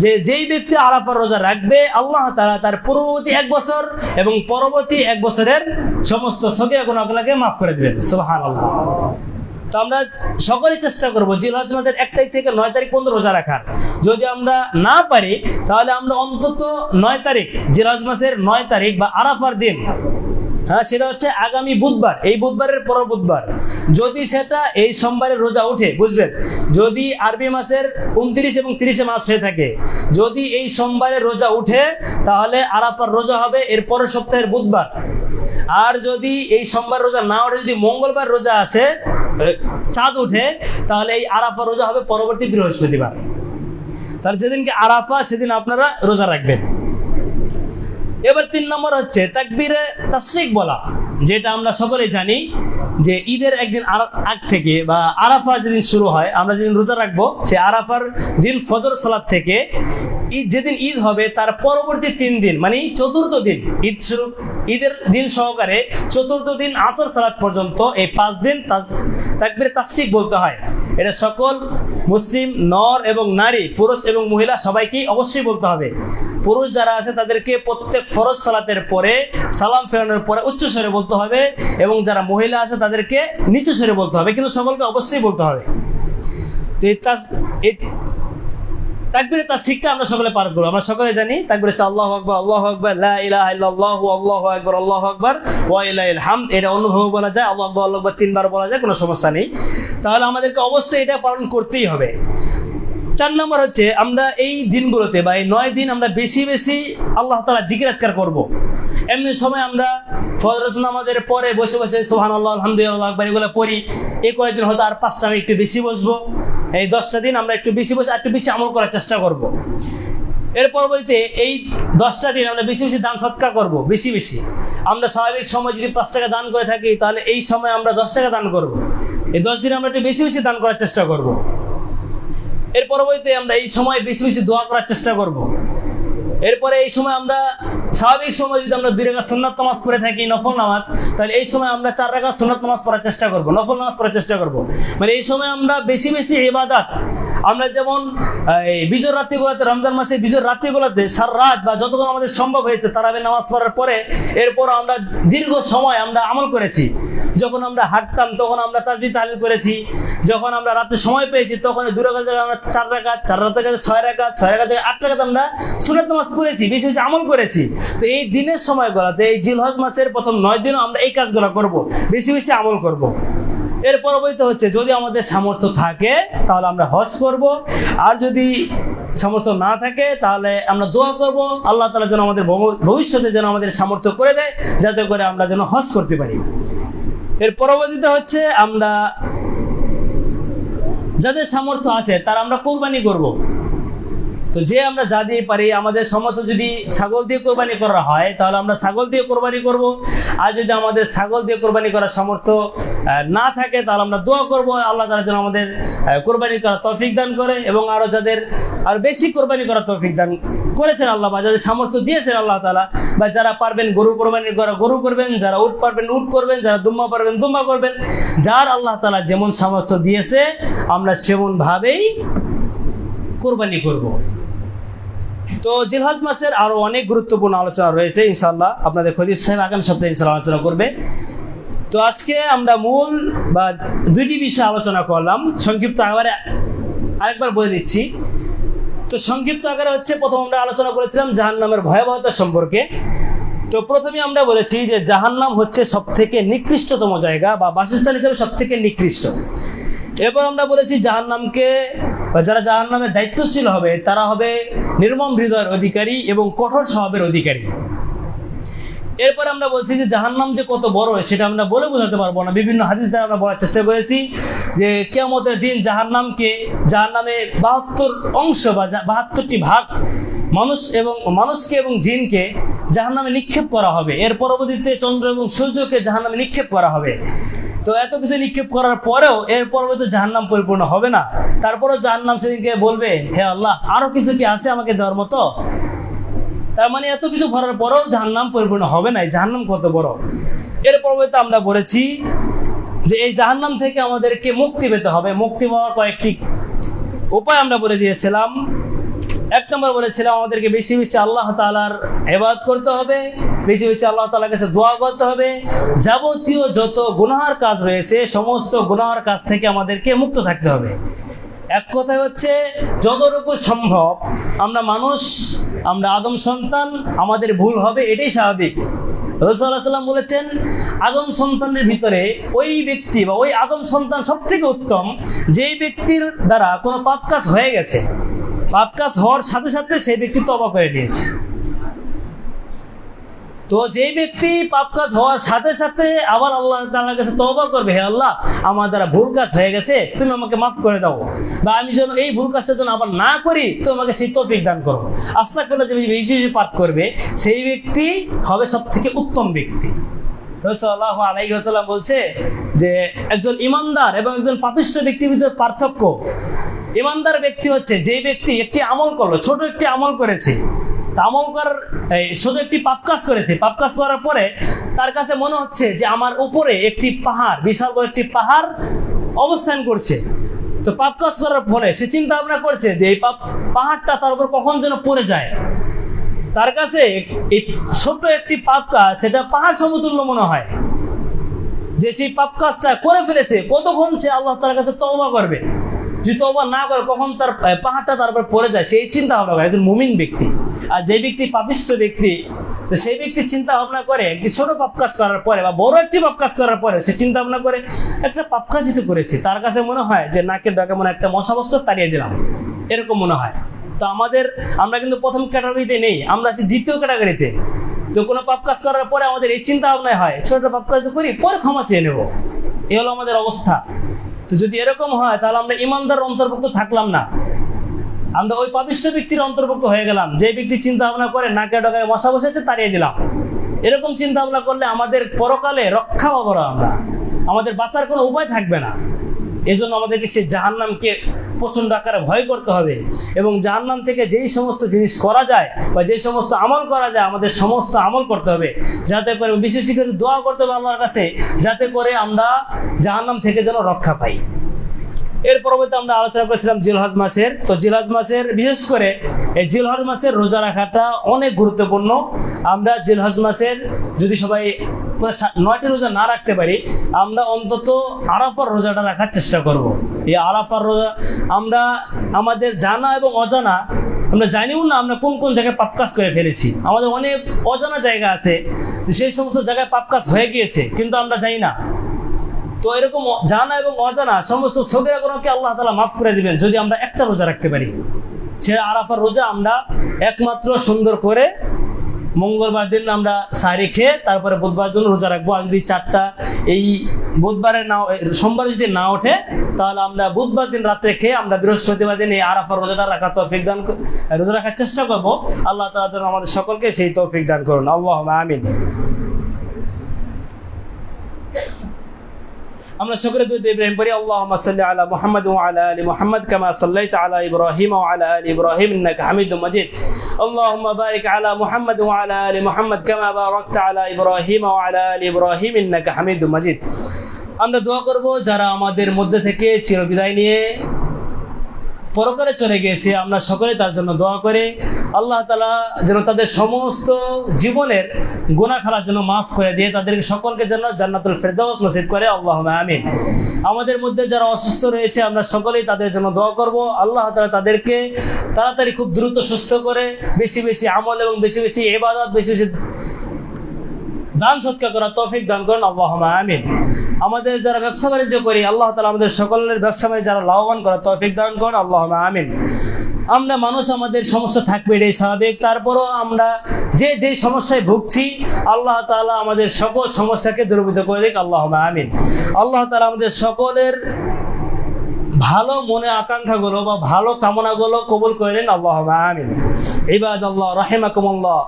[SPEAKER 1] যে যেই ব্যক্তি আরাফার রোজা রাখবে আল্লাহ তাআলা তার পূর্ববর্তী 1 বছর এবং পরবর্তী 1 বছরের সমস্ত সগীরা গুনাহগুলোকে মাফ করে দিবেন। সুবহানাল্লাহ। তো আমরা সকলেই চেষ্টা করবো জিলহজ মাসের 1 তারিখ থেকে 9 তারিখ পর্যন্ত রোজা রাখার। যদি আমরা না পারি তাহলে আমরা অন্তত 9 তারিখ, জিলহজ মাসের 9 তারিখ বা আরাফার দিন, হ্যাঁ সেটা হচ্ছে আগামী বুধবার, এই বুধবারের পর বুধবার, যদি সেটা এই সোমবারের রোজা উঠে, বুঝবেন, যদি আরবি মাসের 29 এবং 30 মাস হয়ে থাকে, যদি এই সোমবারের রোজা উঠে তাহলে আরাফার রোজা হবে এর পরের সপ্তাহের বুধবার। আর যদি এই সোমবার রোজা না উঠে, যদি মঙ্গলবার রোজা আসে, চাঁদ উঠে, তাহলে এই আরাফা রোজা হবে পরবর্তী বৃহস্পতিবার। তাহলে যেদিনকে আরাফা সেদিন আপনারা রোজা রাখবেন। এবার 3 নম্বর হচ্ছে তাকবীরে তাশরিক বলা, যেটা আমরা সকলেই জানি যে ঈদের একদিন আগ থেকে বা আরাফা যেদিন শুরু হয়, আমরা যেদিন রোজা রাখবো সে আরাফার দিন ফজর সালাত থেকে যেদিন ঈদ হবে তার পরবর্তী 3 দিন, মানে চতুর্থ দিন ঈদ শুরু, ঈদের দিন সহকারে চতুর্থ দিন আসর সালাত পর্যন্ত এই 5 দিন তাকবীরে তাশরিক বলতে হয়। এটা সকল মুসলিম নর এবং নারী, পুরুষ এবং মহিলা সবাইকেই অবশ্যই বলতে হবে। পুরুষ যারা আছে তাদেরকে প্রত্যেক ফরজ সালাতের পরে সালাম ফেরানোর পরে উচ্চ স্বরে বলতে হবে, এবং যারা মহিলা আছে তাদেরকে নিচু স্বরে বলতে হবে, কিন্তু সকলকে অবশ্যই বলতে হবে। তো এই তাকবীরে তাশরিকটা আমরা সকলে পাঠ করব। আমরা সকলে জানি তাকবীর হচ্ছে আল্লাহু আকবার, লা ইলাহা ইল্লাল্লাহু, আল্লাহু আকবার ওয়া ইলাইহিল হামদ। এটা অন্যভাবে বলা যায়, আল্লাহু আকবার 3 বার বলা যায়, কোনো সমস্যা নেই। তাহলে আমাদেরকে অবশ্যই এটা পালন করতেই হবে। 4 নম্বর হচ্ছে আমরা এই দিনগুলোতে বা এই 9 দিন আমরা বেশি বেশি আল্লাহ তাআলা জিকির আজকার করব। এমনি সময় আমরা ফজর নামাজের পরে বসে বসে সুবহানাল্লাহ, আলহামদুলিল্লাহ, আল্লাহু আকবার এগুলো পড়ি। এই কয়েকদিন হয়তো আর 5টা আমি একটু বেশি বসবো। এই 10টা দিন আমরা একটু বেশি বসে একটু বেশি আমল করার চেষ্টা করব। এর পরবর্তীতে এই 10টা দিন আমরা বেশি বেশি দান সদকা করব, বেশি বেশি। আমরা স্বাভাবিক সময় যদি 5 টাকা দান করে থাকি, তাহলে এই সময় আমরা 10 টাকা দান করব। এই 10 দিন আমরা একটু বেশি বেশি দান করার চেষ্টা করব। এর পরবর্তীতে আমরা এই সময় বেশি বেশি দোয়া করার চেষ্টা করব। এরপরে এই সময় আমরা স্বাভাবিক সময় যদি আমরা 2 রাকাত সুন্নাত নামাজ পড়ে থাকি, নফল নামাজ, তাহলে এই সময় আমরা 4 রাকাত সুন্নাত নামাজ পড়ার চেষ্টা করব, নফল নামাজ পড়ার চেষ্টা করব। মানে এই সময় আমরা বেশি বেশি ইবাদত, আমরা যেমন এই বিজয় রাত্রিগুলোতে, রমজান মাসে বিজয় রাত্রিগুলোতে সারা রাত বা যতক্ষণ আমাদের সম্ভব হয়েছে তারাবি নামাজ পড়ার পরে, এরপর আমরা দীর্ঘ সময় আমরা আমল করেছি। যখন আমরা হাঁটতাম তখন আমরা তাসবিহ তাহলিল করেছি, যখন আমরা রাতে সময় পেয়েছি তখন 2 রাকাত জায়গায় আমরা 4 রাকাত, 4 রাকাত জায়গায় 6 রাকাত, 6 রাকাত জায়গায় 8 রাকাত আমরা সুন্নাত নামাজ পড়েছি, বেশি বেশি আমল করেছি। তো এই দিনের সময়গুলোতে, এই জিলহজ মাসের প্রথম 9 দিনও আমরা এই কাজগুলো করব, বেশি বেশি আমল করব। এর পরবর্তীতে হচ্ছে যদি আমাদের সামর্থ্য থাকে তাহলে আমরা হজ করব, আর যদি সামর্থ্য না থাকে তাহলে আমরা দোয়া করব আল্লাহ তাআলা যেন আমাদের ভবিষ্যতে যেন আমাদের সামর্থ্য করে দেয়, যাতে করে আমরা যেন হজ করতে পারি। এর পরবর্তীতে হচ্ছে আমরা যাদের সামর্থ্য আছে তারা আমরা কোরবানি করব। তো যে আমরা যা দিয়ে পারি, আমাদের সামর্থ্য যদি ছাগল দিয়ে কোরবানি করা হয় তাহলে আমরা ছাগল দিয়ে কোরবানি করব, আর যদি আমাদের ছাগল দিয়ে কোরবানি করার সামর্থ্য না থাকে তাহলে আমরা দোয়া করব আল্লাহ তাআলা যেন আমাদের কোরবানি করার তৌফিক দান করে, এবং আরও যাদের আর বেশি কোরবানি করার তৌফিক দান করেছেন আল্লাহ, বা যাদের সামর্থ্য দিয়েছেন আল্লাহ তাআলা, বা যারা পারবেন গরু কোরবানি করা গরু করবেন, যারা উট পারবেন উট করবেন, যারা দুম্বা পারবেন দুম্বা করবেন। যার আল্লাহ তাআলা যেমন সামর্থ্য দিয়েছে আমরা সেমনভাবেই কোরবানি করব। তো জিলহজ মাসের আরো অনেক গুরুত্বপূর্ণ আলোচনা রয়েছে, ইনশাআল্লাহ আপনাদের খতিব সাহেব আগামী সপ্তাহে ইনশাআল্লাহ আলোচনা করবে। তো আজকে আমরা মূল বা 2টি বিষয় আলোচনা করলাম। সংক্ষিপ্ত আকারে আরেকবার বলে দিচ্ছি। তো সংক্ষিপ্ত আকারে হচ্ছে, প্রথম আমরা আলোচনা করেছিলাম জাহান্নামের ভয়াবহতা সম্পর্কে। তো প্রথমে আমরা বলেছি যে জাহান্নাম হচ্ছে সবথেকে নিকৃষ্টতম জায়গা বা বাসস্থান হিসেবে সবথেকে নিকৃষ্ট। এরপর আমরা বলেছি জাহান্নামকে, যারা জাহান্নামের দায়িত্বশীল হবে তারা হবে নির্মম হৃদয়ের অধিকারী এবং কঠোর স্বভাবের অধিকারী। এরপর আমরা বলছি যে জাহান্নাম যে কত বড় সেটা আমরা বলে বোঝাতে পারবো না, বিভিন্ন হাদিস দ্বারা আমরা বলার চেষ্টা করেছি যে কিয়ামতের দিন জাহান্নামে 72 অংশ বা 72টি ভাগ মানুষকে এবং জিনকে জাহান্নামে নিক্ষেপ করা হবে। এর পরবর্তীতে চন্দ্র এবং সূর্যকে জাহান্নামে নিক্ষেপ করা হবে। তো এত কিছু নিক্ষেপ করার পরেও এর পরবর্তীতে জাহান্নাম পরিপূর্ণ হবে না। তারপরেও জাহান্নাম সেদিনকে বলবে, হে আল্লাহ, আরো কিছু কি আছে আমাকে দেওয়ার মতো? তার মানে এত কিছু করার পরেও জাহান্নাম পরিপূর্ণ হবে না। জাহান্নাম কত বড়! এর পরবর্তীতে আমরা বলেছি যে এই জাহান্নাম থেকে আমাদেরকে মুক্তি পেতে হবে। মুক্তি পাওয়ার কয়েকটি উপায় আমরা বলে দিয়েছিলাম। এক নম্বর বলেছিলাম আমাদেরকে বেশি বেশি আল্লাহ তাআলার ইবাদত করতে হবে, বেশি বেশি আল্লাহ তাআলার কাছে দোয়া করতে হবে। যাবতীয় যত গুনাহের কাজ রয়েছে সমস্ত গুনাহের কাজ থেকে আমাদেরকে মুক্ত থাকতে হবে। এক কথায় হচ্ছে যতটুকু সম্ভব আমরা মানুষ, আমরা আদম সন্তান, আমাদের ভুল হবে, এটাই স্বাভাবিক। রাসূল সাল্লাল্লাহু আলাইহি ওয়াসাল্লাম বলেছেন আদম সন্তানের ভিতরে ওই ব্যক্তি বা ওই আদম সন্তান সব থেকে উত্তম যেই ব্যক্তির দ্বারা কোনো পাপ কাজ হয়ে গেছে, পাপ কাজ হওয়ার সাথে সাথে সেই ব্যক্তি তওবা করে নিয়েছে। তো যেই ব্যক্তি পাপ কাজ হওয়ার সাথে সাথে আবার আল্লাহ তাআলার কাছে তওবা করবে, হে আল্লাহ আমার দ্বারা ভুল কাজ হয়ে গেছে, তুমি আমাকে মাফ করে দাও, বা আমি যেন এই ভুল কাজটা যেন আবার না করি, তুমি আমাকে সেই তৌফিক দান করো, আস্তাগফিরুল্লাহ যে বেশি বেশি পাঠ করবে সেই ব্যক্তি হবে সব থেকে উত্তম ব্যক্তি। রাসূল সাল্লাল্লাহু আলাইহি ওয়াসাল্লাম বলছে যে একজন ইমানদার এবং একজন পাপিষ্ঠ ব্যক্তির ভিতরে পার্থক্য। ইমানদার ব্যক্তি হচ্ছে যেই ব্যক্তি একটি আমল করলো, ছোট একটি আমল করেছে, আমল করার ছোট একটি পাপ কাজ করেছে, পাপ কাজ করার পরে তার কাছে মনে হচ্ছে যে আমার উপরে একটি পাহাড়, বিশাল বড় একটি পাহাড় অবস্থান করছে। তো পাপ কাজ করার পরে সে চিন্তা ভাবনা করছে যে এই পাহাড়টা তার উপর কখন যেন পড়ে যায়। তার কাছে এই ছোট একটি পাপ কাজ সেটা পাহাড় সমতুল্য মনে হয়। যে সেই পাপ কাজটা করে ফেলেছে, কতক্ষণ সে আল্লাহ তার কাছে তওবা করবে, যদি তওবা না করে কখন তার পাহাড়টা তার উপর পড়ে যায়, সেই চিন্তা ভাবনা করে একজন মুমিন ব্যক্তি। আর যে ব্যক্তি পাপিষ্ঠ ব্যক্তি, তো সেই ব্যক্তি চিন্তা ভাবনা করে একটি ছোট পাপ কাজ করার পরে বা বড় একটি পাপ কাজ করার পরে সে চিন্তা ভাবনা করে একটা পাপ কাজই তো করেছি, তার কাছে মনে হয় যে নাকের ডাকে মনে একটা মশা বস্ত্র তাড়িয়ে দিলাম, এরকম মনে হয়। তো আমরা কিন্তু প্রথম ক্যাটাগরিতে নেই, আমরা আছি দ্বিতীয় ক্যাটাগরিতে। তো কোনো পাপ কাজ করার পরে আমাদের এই চিন্তা ভাবনায় হয় ছোট পাপ কাজ করি, পরে ক্ষমা চেয়ে নেব, এই হলো আমাদের অবস্থা। তো যদি এরকম হয় তাহলে আমরা ইমানদার অন্তর্ভুক্ত থাকলাম না, আমরা ওই পাপিষ্ঠ ব্যক্তির অন্তর্ভুক্ত হয়ে গেলাম। যে ব্যক্তি চিন্তা ভাবনা করে নাকে ডগায় মশা বসেছে তাড়িয়ে দিলাম, এরকম চিন্তা ভাবনা করলে আমাদের পরকালে রক্ষা পাবো না, আমাদের বাঁচার কোনো উপায় থাকবে না। এই জন্য আমাদেরকে সেই জাহান্নামকে প্রচণ্ড আকারে ভয় করতে হবে, এবং জাহান্নাম থেকে যেই সমস্ত জিনিস করা যায় বা যে সমস্ত আমল করা যায় আমাদের সমস্ত আমল করতে হবে, যাতে করে বিশেষ করে দোয়া করতে হবে আল্লাহর কাছে, যাতে করে আমরা জাহান্নাম থেকে যেন রক্ষা পাই। এর পরবর্তী আমরা আলোচনা করেছিলাম জিলহজ মাসের। তো জিলহজ মাসের বিশেষ করে এই জিলহজ মাসের রোজা রাখাটা অনেক গুরুত্বপূর্ণ। আমরা জিলহজ মাসের যদি সবাই 9টি রোজা না রাখতে পারি, আমরা অন্তত আরাফার রোজাটা রাখার চেষ্টা করব। এই আরাফার রোজা আমরা আমাদের জানা এবং অজানা, আমরা জানিও না আমরা কোন কোন জায়গায় পাপ কাজ করে ফেলেছি। আমাদের অনেক অজানা জায়গা আছে, সেই সমস্ত জায়গায় পাপ কাজ হয়ে গিয়েছে কিন্তু আমরা জানি না। তো এরকম জানা এবং অজানা সমস্ত সগীরা গুনাহকে আল্লাহ তাআলা মাফ করে দিবেন যদি আমরা একটা রোজা রাখতে পারি। সে আরাফার রোজা আমরা একমাত্র সুন্দর করে মঙ্গলবার দিন আমরা সাহরি খেয়ে তারপরে বুধবার জন্য রোজা রাখবো। আর যদি এই বুধবারে সোমবার যদি না ওঠে তাহলে আমরা বুধবার দিন রাত্রে খেয়ে আমরা বৃহস্পতিবার দিন এই আরাফার রোজাটা রোজা রাখার চেষ্টা করবো। আল্লাহ তাআলা যেন আমাদের সকলকে সেই তৌফিক দান করুন। আল্লাহুম্মা আমিন। আমরা সকলে দুরূদ ইব্রাহিম পড়ি। আল্লাহুম্মা সাল্লি আলা মুহাম্মাদ ওয়া আলা আলি মুহাম্মাদ কামা সাল্লাইতা আলা ইব্রাহিম ওয়া আলা আলি ইব্রাহিম ইন্নাকা হামিদুম মাজিদ। আল্লাহুম্মা বারিক আলা মুহাম্মাদ ওয়া আলা আলি মুহাম্মাদ কামা বারাকতা আলা ইব্রাহিম ওয়া আলা আলি ইব্রাহিম ইন্নাকা হামিদুম মাজিদ। আমরা দোয়া করব যারা আমাদের মধ্যে থেকে চিরবিদায় নিয়ে পরকালে চলে গিয়েছে, আমরা সকলে তার জন্য দোয়া করে আল্লাহ তাআলা যেন তাদের সমস্ত জীবনের গুনাহ খারাপ যেন মাফ করে দিয়ে তাদেরকে সকলকে যেন জান্নাতুল ফেরদাউস নসিব করে। আল্লাহুম্মা আমিন। আমাদের মধ্যে যারা অসুস্থ রয়েছে আমরা সকলেই তাদের জন্য দোয়া করব আল্লাহ তাআলা তাদেরকে তাড়াতাড়ি খুব দ্রুত সুস্থ করে বেশি বেশি আমল এবং বেশি বেশি ইবাদত, বেশি বেশি দান সদকা করার তৌফিক দান করেন। আল্লাহুম্মা আমিন। আমাদের যারা ব্যবসা বাণিজ্য করি আল্লাহ তাআলা আমাদের সকলের ব্যবসা বাণিজ্য যারা লাভবান করার তৌফিক দান করেন। আল্লাহুম্মা আমিন। আমরা মানুষ, আমাদের সমস্যা থাকবে, এটাই স্বাভাবিক। তারপরও আমরা যে সমস্যায় ভুগছি আল্লাহ তাআলা আমাদের সকল সমস্যাকে দূরীভূত করে দিক। আল্লাহুম্মা আমিন। আল্লাহ তাআলা আমাদের সকলের ভালো মনে আকাঙ্ক্ষাগুলো বা ভালো কামনাগুলো কবুল করে নিন। আল্লাহুম্মা আমিন। ইবাদাল্লাহ রাহিমাকুমুল্লাহ,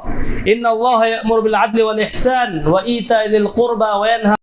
[SPEAKER 1] ইন্নাল্লাহা ইয়া'মুরু বিল আদলি ওয়াল ইহসান ওয়া ইতা'i যিল কুরবা ওয়া ইয়ানহা